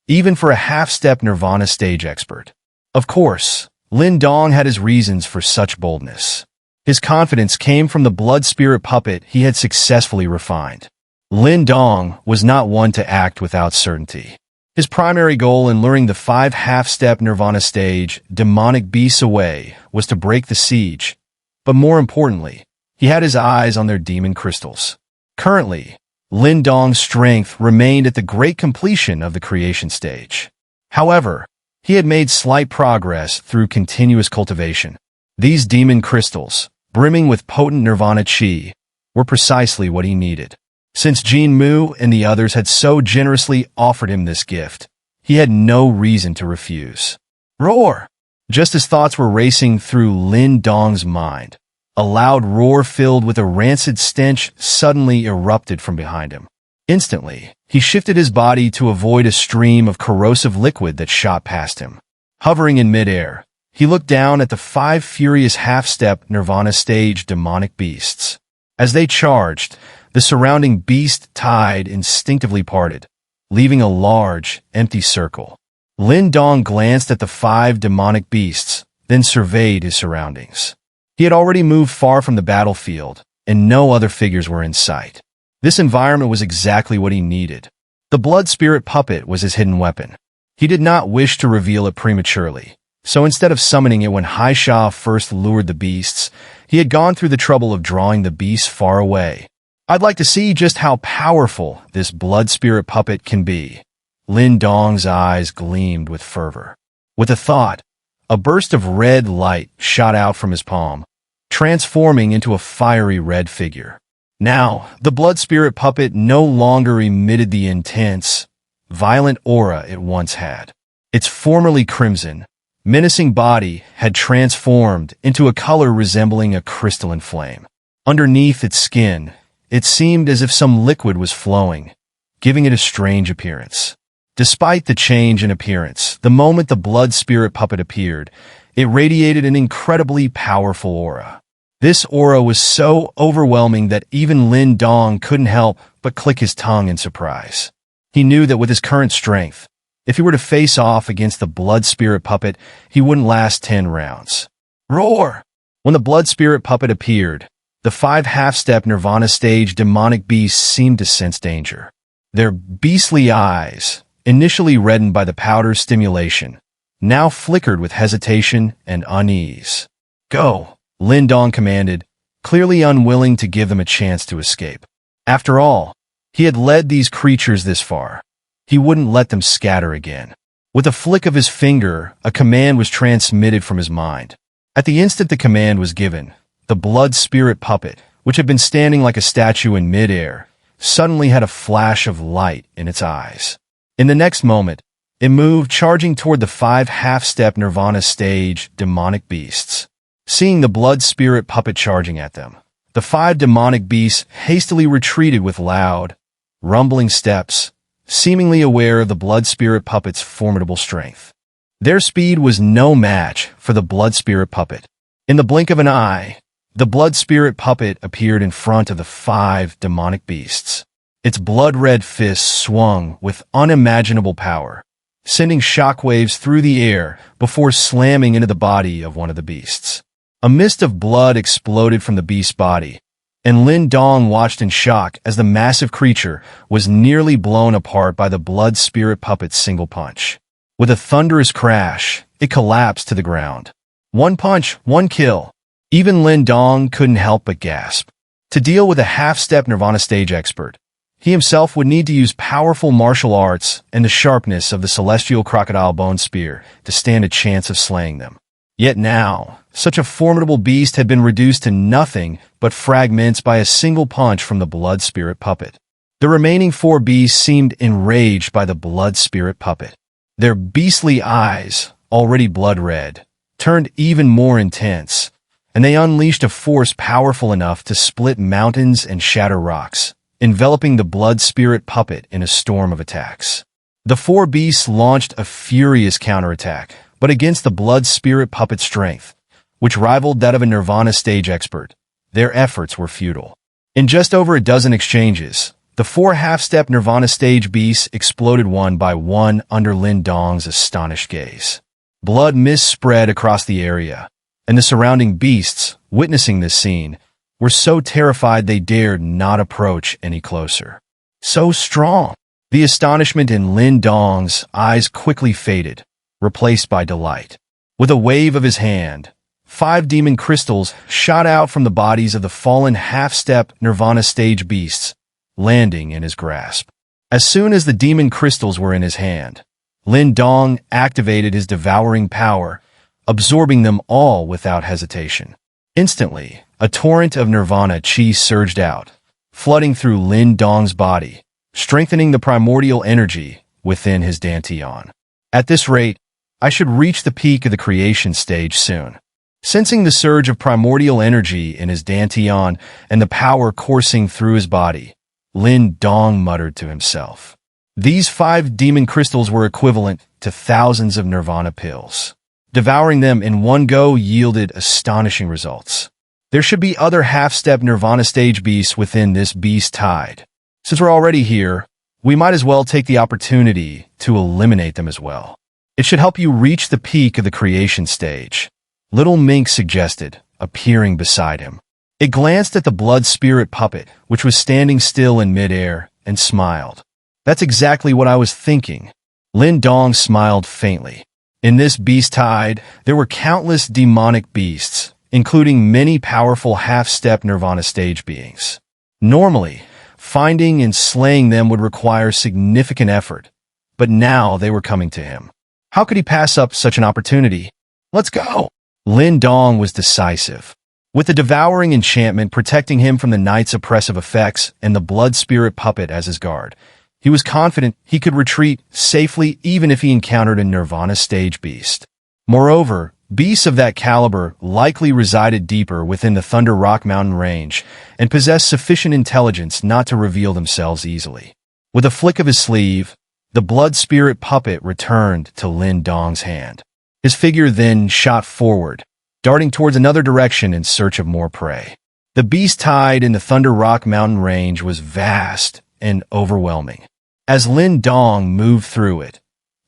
even for a half-step Nirvana stage expert. Of course, Lin Dong had his reasons for such boldness. His confidence came from the blood spirit puppet he had successfully refined. Lin Dong was not one to act without certainty. His primary goal in luring the 5 half-step Nirvana stage demonic beasts away was to break the siege, but more importantly, he had his eyes on their demon crystals. Currently, Lin Dong's strength remained at the great completion of the creation stage. However, he had made slight progress through continuous cultivation. These demon crystals, brimming with potent Nirvana chi, were precisely what he needed. Since Jinmu and the others had so generously offered him this gift, he had no reason to refuse. Roar! Just as thoughts were racing through Lin Dong's mind, a loud roar filled with a rancid stench suddenly erupted from behind him. Instantly, he shifted his body to avoid a stream of corrosive liquid that shot past him. Hovering in midair, he looked down at the 5 furious half-step Nirvana stage demonic beasts. As they charged, the surrounding beast tide instinctively parted, leaving a large, empty circle. Lin Dong glanced at the 5 demonic beasts, then surveyed his surroundings. He had already moved far from the battlefield, and no other figures were in sight. This environment was exactly what he needed. The blood spirit puppet was his hidden weapon. He did not wish to reveal it prematurely, so instead of summoning it when Haisha first lured the beasts, he had gone through the trouble of drawing the beasts far away. "I'd like to see just how powerful this blood spirit puppet can be." Lin Dong's eyes gleamed with fervor. With a thought, a burst of red light shot out from his palm, transforming into a fiery red figure. Now, the blood spirit puppet no longer emitted the intense, violent aura it once had. Its formerly crimson, menacing body had transformed into a color resembling a crystalline flame. Underneath its skin, it seemed as if some liquid was flowing, giving it a strange appearance. Despite the change in appearance, the moment the blood spirit puppet appeared, it radiated an incredibly powerful aura. This aura was so overwhelming that even Lin Dong couldn't help but click his tongue in surprise. He knew that with his current strength, if he were to face off against the blood spirit puppet, he wouldn't last 10 rounds. Roar! When the blood spirit puppet appeared, The 5 half-step Nirvana stage demonic beasts seemed to sense danger. Their beastly eyes, initially reddened by the powder's stimulation, now flickered with hesitation and unease. "Go," Lin Dong commanded, clearly unwilling to give them a chance to escape. After all, he had led these creatures this far. He wouldn't let them scatter again. With a flick of his finger, a command was transmitted from his mind. At the instant the command was given, the blood spirit puppet, which had been standing like a statue in midair, suddenly had a flash of light in its eyes. In the next moment, it moved, charging toward the 5 half-step Nirvana stage demonic beasts. Seeing the blood spirit puppet charging at them, the 5 demonic beasts hastily retreated with loud, rumbling steps, seemingly aware of the blood spirit puppet's formidable strength. Their speed was no match for the blood spirit puppet. In the blink of an eye, the blood spirit puppet appeared in front of the 5 demonic beasts. Its blood-red fist swung with unimaginable power, sending shockwaves through the air before slamming into the body of one of the beasts. A mist of blood exploded from the beast's body, and Lin Dong watched in shock as the massive creature was nearly blown apart by the blood spirit puppet's single punch. With a thunderous crash, it collapsed to the ground. One punch, one kill. Even Lin Dong couldn't help but gasp. To deal with a half-step Nirvana stage expert, he himself would need to use powerful martial arts and the sharpness of the celestial crocodile bone spear to stand a chance of slaying them. Yet now, such a formidable beast had been reduced to nothing but fragments by a single punch from the blood spirit puppet. The remaining 4 beasts seemed enraged by the blood spirit puppet. Their beastly eyes, already blood-red, turned even more intense, and they unleashed a force powerful enough to split mountains and shatter rocks, enveloping the blood spirit puppet in a storm of attacks. The 4 beasts launched a furious counterattack, but against the blood spirit puppet's strength, which rivaled that of a Nirvana stage expert, their efforts were futile. In just over a dozen exchanges, the 4 half-step Nirvana stage beasts exploded one by one under Lin Dong's astonished gaze. Blood mist spread across the area, and the surrounding beasts, witnessing this scene, were so terrified they dared not approach any closer. So strong! The astonishment in Lin Dong's eyes quickly faded, replaced by delight. With a wave of his hand, 5 demon crystals shot out from the bodies of the fallen half-step Nirvana stage beasts, landing in his grasp. As soon as the demon crystals were in his hand, Lin Dong activated his devouring power, absorbing them all without hesitation. Instantly, a torrent of Nirvana chi surged out, flooding through Lin Dong's body, strengthening the primordial energy within his dantian. At this rate, I should reach the peak of the creation stage soon. Sensing the surge of primordial energy in his dantian and the power coursing through his body, Lin Dong muttered to himself. These 5 demon crystals were equivalent to thousands of Nirvana pills. Devouring them in one go yielded astonishing results. There should be other half-step Nirvana stage beasts within this beast tide. Since we're already here, we might as well take the opportunity to eliminate them as well. It should help you reach the peak of the creation stage, Little Mink suggested, appearing beside him. It glanced at the blood spirit puppet, which was standing still in midair, and smiled. That's exactly what I was thinking. Lin Dong smiled faintly. In this beast tide, there were countless demonic beasts, including many powerful half-step Nirvana stage beings. Normally, finding and slaying them would require significant effort, but now they were coming to him. How could he pass up such an opportunity? Let's go! Lin Dong was decisive. With the devouring enchantment protecting him from the night's oppressive effects and the blood spirit puppet as his guard, he was confident he could retreat safely even if he encountered a Nirvana stage beast. Moreover, beasts of that caliber likely resided deeper within the Thunder Rock Mountain range and possessed sufficient intelligence not to reveal themselves easily. With a flick of his sleeve, the blood spirit puppet returned to Lin Dong's hand. His figure then shot forward, darting towards another direction in search of more prey. The beast tide in the Thunder Rock Mountain range was vast and overwhelming. As Lin Dong moved through it,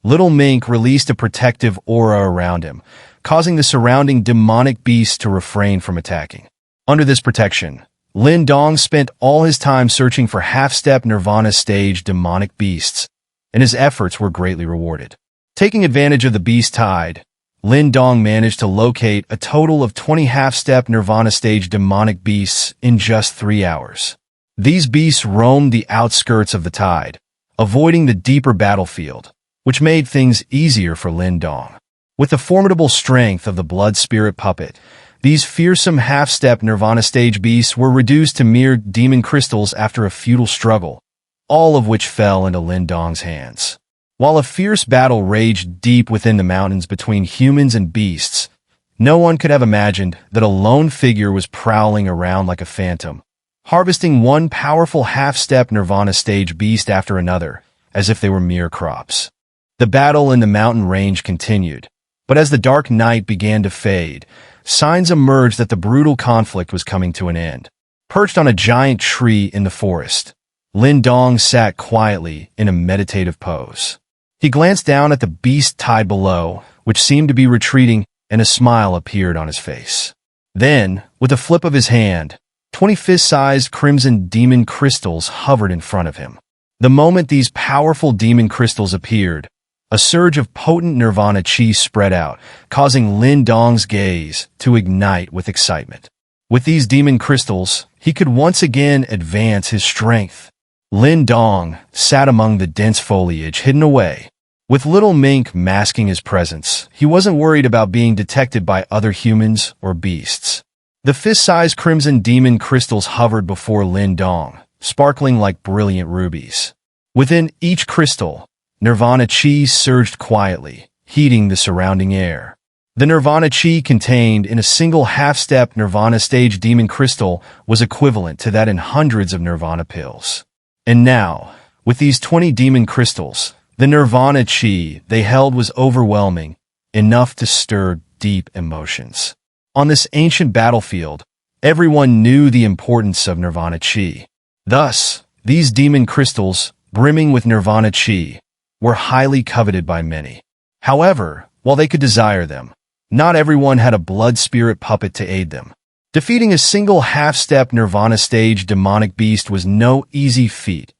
Little Mink released a protective aura around him, causing the surrounding demonic beasts to refrain from attacking. Under this protection, Lin Dong spent all his time searching for half-step Nirvana stage demonic beasts, and his efforts were greatly rewarded. Taking advantage of the beast tide, Lin Dong managed to locate a total of 20 half-step Nirvana stage demonic beasts in just 3 hours. These beasts roamed the outskirts of the tide, avoiding the deeper battlefield, which made things easier for Lin Dong. With the formidable strength of the blood spirit puppet, these fearsome half-step Nirvana stage beasts were reduced to mere demon crystals after a futile struggle, all of which fell into Lin Dong's hands. While a fierce battle raged deep within the mountains between humans and beasts, no one could have imagined that a lone figure was prowling around like a phantom, harvesting one powerful half-step Nirvana stage beast after another, as if they were mere crops. The battle in the mountain range continued, but as the dark night began to fade, signs emerged that the brutal conflict was coming to an end. Perched on a giant tree in the forest, Lin Dong sat quietly in a meditative pose. He glanced down at the beast tide below, which seemed to be retreating, and a smile appeared on his face. Then, with a flip of his hand, 20 fist-sized crimson demon crystals hovered in front of him. The moment these powerful demon crystals appeared, a surge of potent Nirvana chi spread out, causing Lin Dong's gaze to ignite with excitement. With these demon crystals, he could once again advance his strength. Lin Dong sat among the dense foliage hidden away. With Little Mink masking his presence, he wasn't worried about being detected by other humans or beasts. The fist-sized crimson demon crystals hovered before Lin Dong, sparkling like brilliant rubies. Within each crystal, Nirvana chi surged quietly, heating the surrounding air. The Nirvana chi contained in a single half-step Nirvana stage demon crystal was equivalent to that in hundreds of Nirvana pills. And now, with these 20 demon crystals, the Nirvana chi they held was overwhelming, enough to stir deep emotions. On this ancient battlefield, everyone knew the importance of Nirvana chi. Thus, these demon crystals, brimming with Nirvana chi, were highly coveted by many. However, while they could desire them, not everyone had a blood spirit puppet to aid them. Defeating a single half-step Nirvana stage demonic beast was no easy feat,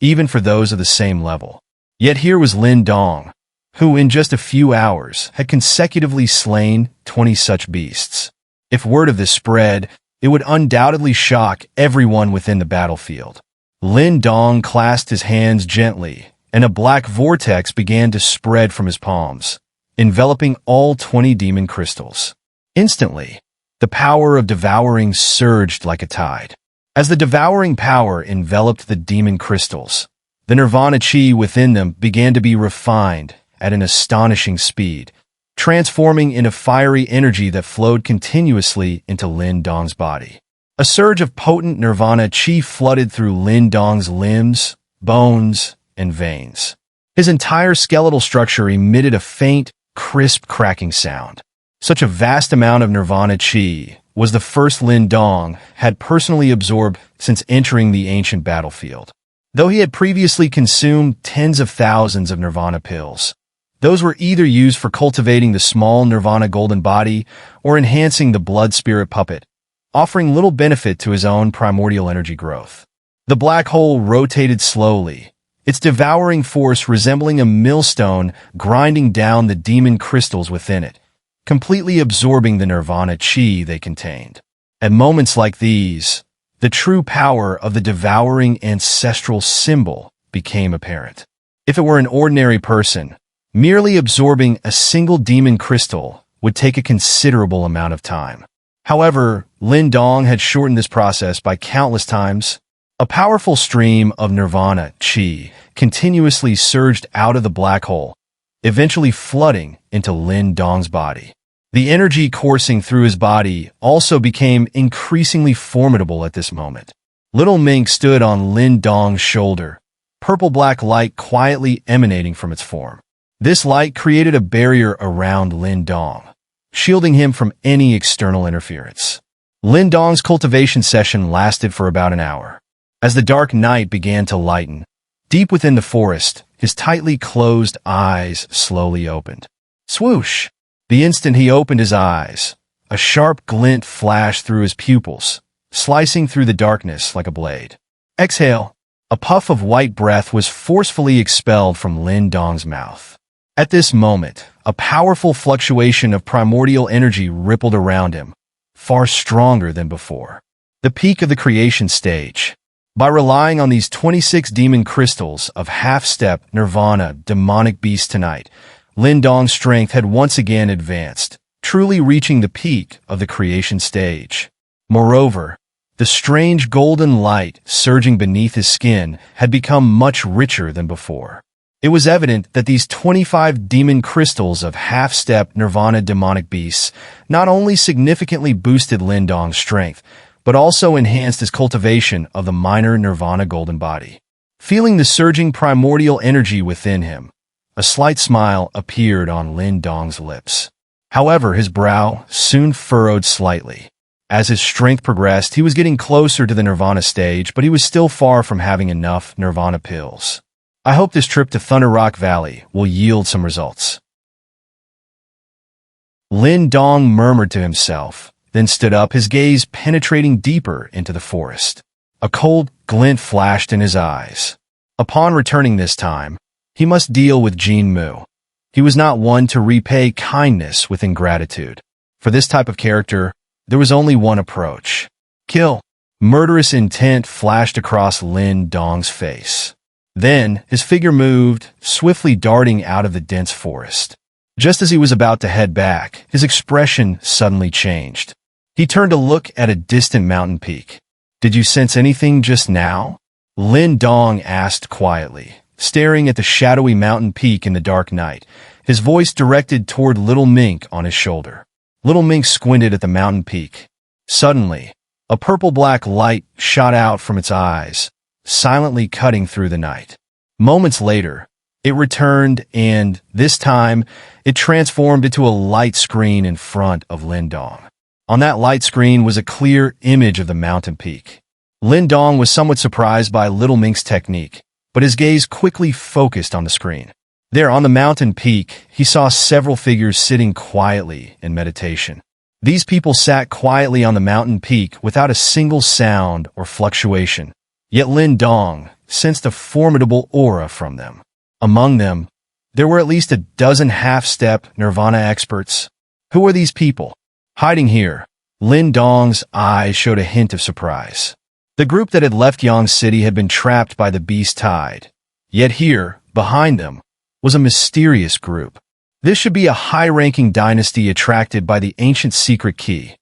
even for those of the same level. Yet here was Lin Dong, who in just a few hours had consecutively slain 20 such beasts. If word of this spread, it would undoubtedly shock everyone within the battlefield. Lin Dong clasped his hands gently, and a black vortex began to spread from his palms, enveloping all 20 demon crystals. Instantly, the power of devouring surged like a tide. As the devouring power enveloped the demon crystals, the Nirvana chi within them began to be refined at an astonishing speed, transforming into fiery energy that flowed continuously into Lin Dong's body. A surge of potent Nirvana chi flooded through Lin Dong's limbs, bones, and veins. His entire skeletal structure emitted a faint, crisp cracking sound. Such a vast amount of Nirvana chi was the first Lin Dong had personally absorbed since entering the ancient battlefield. Though he had previously consumed tens of thousands of Nirvana pills, those were either used for cultivating the small Nirvana golden body or enhancing the blood spirit puppet, offering little benefit to his own primordial energy growth. The black hole rotated slowly, its devouring force resembling a millstone grinding down the demon crystals within it, completely absorbing the Nirvana chi they contained. At moments like these, the true power of the devouring ancestral symbol became apparent. If it were an ordinary person, merely absorbing a single demon crystal would take a considerable amount of time. However, Lin Dong had shortened this process by countless times. A powerful stream of Nirvana chi continuously surged out of the black hole, eventually flooding into Lin Dong's body. The energy coursing through his body also became increasingly formidable at this moment. Little Mink stood on Lin Dong's shoulder, purple-black light quietly emanating from its form. This light created a barrier around Lin Dong, shielding him from any external interference. Lin Dong's cultivation session lasted for about an hour. As the dark night began to lighten, deep within the forest, his tightly closed eyes slowly opened. Swoosh! The instant he opened his eyes, A sharp glint flashed through his pupils, slicing through the darkness like a blade. Exhale. A puff of white breath was forcefully expelled from Lin Dong's mouth. At this moment, a powerful fluctuation of primordial energy rippled around him, far stronger than before. The peak of the creation stage. By relying on these 26 demon crystals of half-step nirvana demonic beast tonight, Lin Dong's strength had once again advanced, truly reaching the peak of the creation stage. Moreover, the strange golden light surging beneath his skin had become much richer than before. It was evident that these 25 demon crystals of half-step nirvana demonic beasts not only significantly boosted Lin Dong's strength, but also enhanced his cultivation of the minor nirvana golden body. Feeling the surging primordial energy within him, a slight smile appeared on Lin Dong's lips. However, his brow soon furrowed slightly. As his strength progressed, he was getting closer to the nirvana stage, but he was still far from having enough nirvana pills. I hope this trip to Thunder Rock Valley will yield some results. Lin Dong murmured to himself, then stood up, his gaze penetrating deeper into the forest. A cold glint flashed in his eyes. Upon returning this time, he must deal with Jin Mu. He was not one to repay kindness with ingratitude. For this type of character, there was only one approach. Kill. Murderous intent flashed across Lin Dong's face. Then, his figure moved, swiftly darting out of the dense forest. Just as he was about to head back, his expression suddenly changed. He turned to look at a distant mountain peak. "Did you sense anything just now?" Lin Dong asked quietly, staring at the shadowy mountain peak in the dark night, his voice directed toward Little Mink on his shoulder. Little Mink squinted at the mountain peak. Suddenly, a purple-black light shot out from its eyes, silently cutting through the night. Moments later, it returned and, this time, it transformed into a light screen in front of Lin Dong. On that light screen was a clear image of the mountain peak. Lin Dong was somewhat surprised by Little Mink's technique, but his gaze quickly focused on the screen. There, on the mountain peak, he saw several figures sitting quietly in meditation. These people sat quietly on the mountain peak without a single sound or fluctuation, yet Lin Dong sensed a formidable aura from them. Among them, there were at least a dozen half-step nirvana experts. Who were these people? Hiding here, Lin Dong's eyes showed a hint of surprise. The group that had left Yang City had been trapped by the beast tide. Yet here, behind them, was a mysterious group. This should be a high-ranking dynasty attracted by the ancient secret key,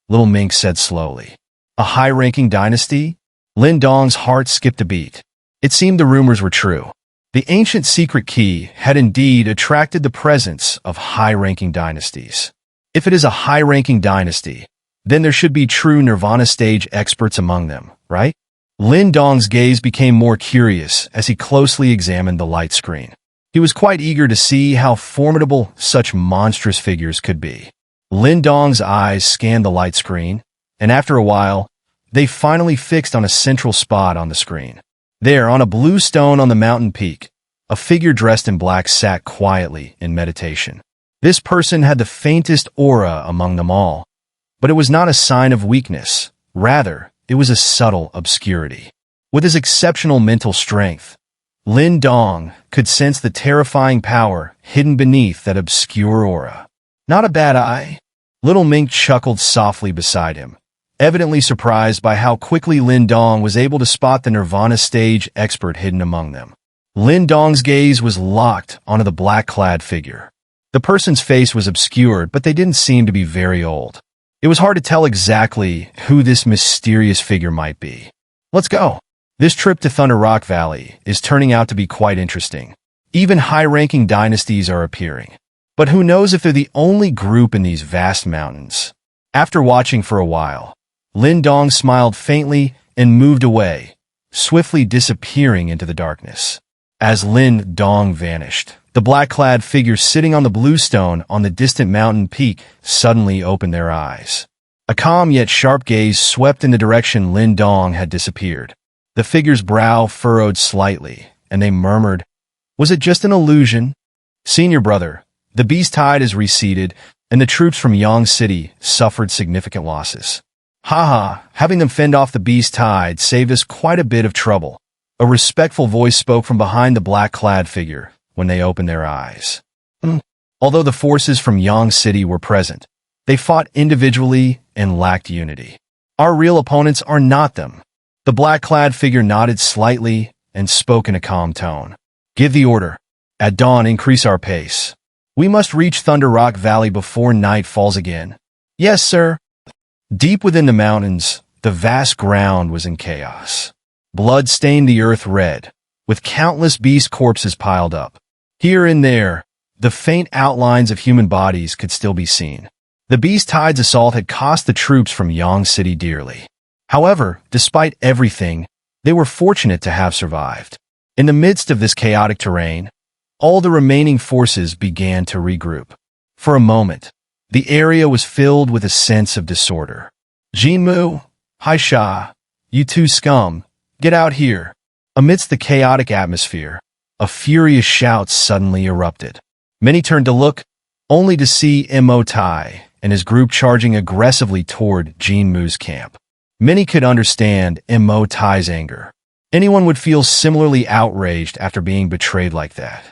Little Mink said slowly. A high-ranking dynasty? Lin Dong's heart skipped a beat. It seemed the rumors were true. The ancient secret key had indeed attracted the presence of high-ranking dynasties. If it is a high-ranking dynasty, then there should be true Nirvana stage experts among them, right? Lin Dong's gaze became more curious as he closely examined the light screen. He was quite eager to see how formidable such monstrous figures could be. Lin Dong's eyes scanned the light screen, and after a while, they finally fixed on a central spot on the screen. There, on a blue stone on the mountain peak, a figure dressed in black sat quietly in meditation. This person had the faintest aura among them all, but it was not a sign of weakness. Rather, it was a subtle obscurity. With his exceptional mental strength, Lin Dong could sense the terrifying power hidden beneath that obscure aura. Not a bad eye. Little Mink chuckled softly beside him, evidently surprised by how quickly Lin Dong was able to spot the Nirvana stage expert hidden among them. Lin Dong's gaze was locked onto the black-clad figure. The person's face was obscured, but they didn't seem to be very old. It was hard to tell exactly who this mysterious figure might be. Let's go. This trip to Thunder Rock Valley is turning out to be quite interesting. Even high-ranking dynasties are appearing. But who knows if they're the only group in these vast mountains. After watching for a while, Lin Dong smiled faintly and moved away, swiftly disappearing into the darkness. As Lin Dong vanished, the black-clad figures sitting on the blue stone on the distant mountain peak suddenly opened their eyes. A calm yet sharp gaze swept in the direction Lin Dong had disappeared. The figure's brow furrowed slightly, and they murmured, "Was it just an illusion?" "Senior brother, the beast tide has receded, and the troops from Yang City suffered significant losses. Haha, having them fend off the beast tide saved us quite a bit of trouble. A respectful voice spoke from behind the black-clad figure when they opened their eyes. Although the forces from Yang City were present, they fought individually and lacked unity. Our real opponents are not them. The black-clad figure nodded slightly and spoke in a calm tone. Give the order. At dawn, increase our pace. We must reach Thunder Rock Valley before night falls again. Yes, sir. Deep within the mountains, the vast ground was in chaos. Blood stained the earth red, with countless beast corpses piled up. Here and there, the faint outlines of human bodies could still be seen. The beast tide's assault had cost the troops from Yang City dearly. However, despite everything, they were fortunate to have survived. In the midst of this chaotic terrain, all the remaining forces began to regroup. For a moment, the area was filled with a sense of disorder. Jinmu, Haisha, you two scum, get out here. Amidst the chaotic atmosphere, a furious shout suddenly erupted. Many turned to look, only to see Mo Tai and his group charging aggressively toward Jinmu's camp. Many could understand Mo Tai's anger. Anyone would feel similarly outraged after being betrayed like that.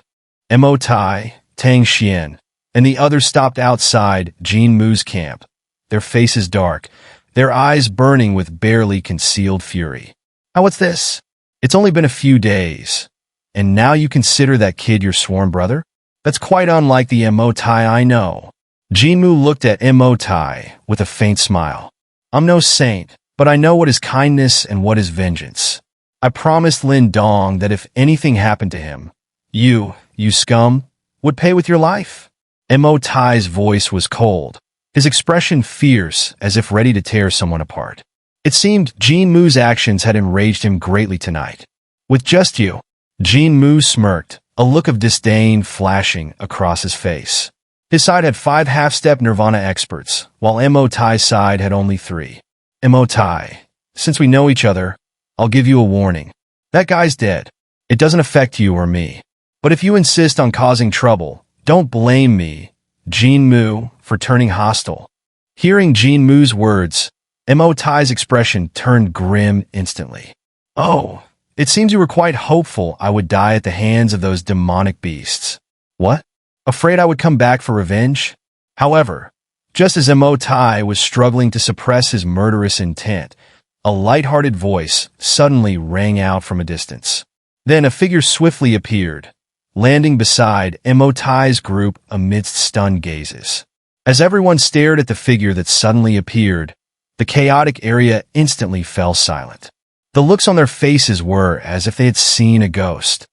Mo Tai, Tang Xian, and the others stopped outside Jinmu's camp, their faces dark, their eyes burning with barely concealed fury. What's this? It's only been a few days, and now you consider that kid your sworn brother? That's quite unlike the Mo Tai I know. Jinmu looked at Mo Tai with a faint smile. I'm no saint, but I know what is kindness and what is vengeance. I promised Lin Dong that if anything happened to him, you scum, would pay with your life. Mo Tai's voice was cold, his expression fierce as if ready to tear someone apart. It seemed Jinmu's actions had enraged him greatly tonight. With just you, Jinmu smirked, a look of disdain flashing across his face. His side had 5 half-step Nirvana experts, while Mo Tai's side had only 3. Mo Tai, since we know each other, I'll give you a warning. That guy's dead. It doesn't affect you or me. But if you insist on causing trouble, don't blame me, Jinmu, for turning hostile. Hearing Jinmu's words, Mo Tai's expression turned grim instantly. Oh, it seems you were quite hopeful I would die at the hands of those demonic beasts. What? Afraid I would come back for revenge? However, just as Mo Tai was struggling to suppress his murderous intent, a light-hearted voice suddenly rang out from a distance. Then a figure swiftly appeared, landing beside Mo Tai's group amidst stunned gazes. As everyone stared at the figure that suddenly appeared, the chaotic area instantly fell silent. The looks on their faces were as if they had seen a ghost.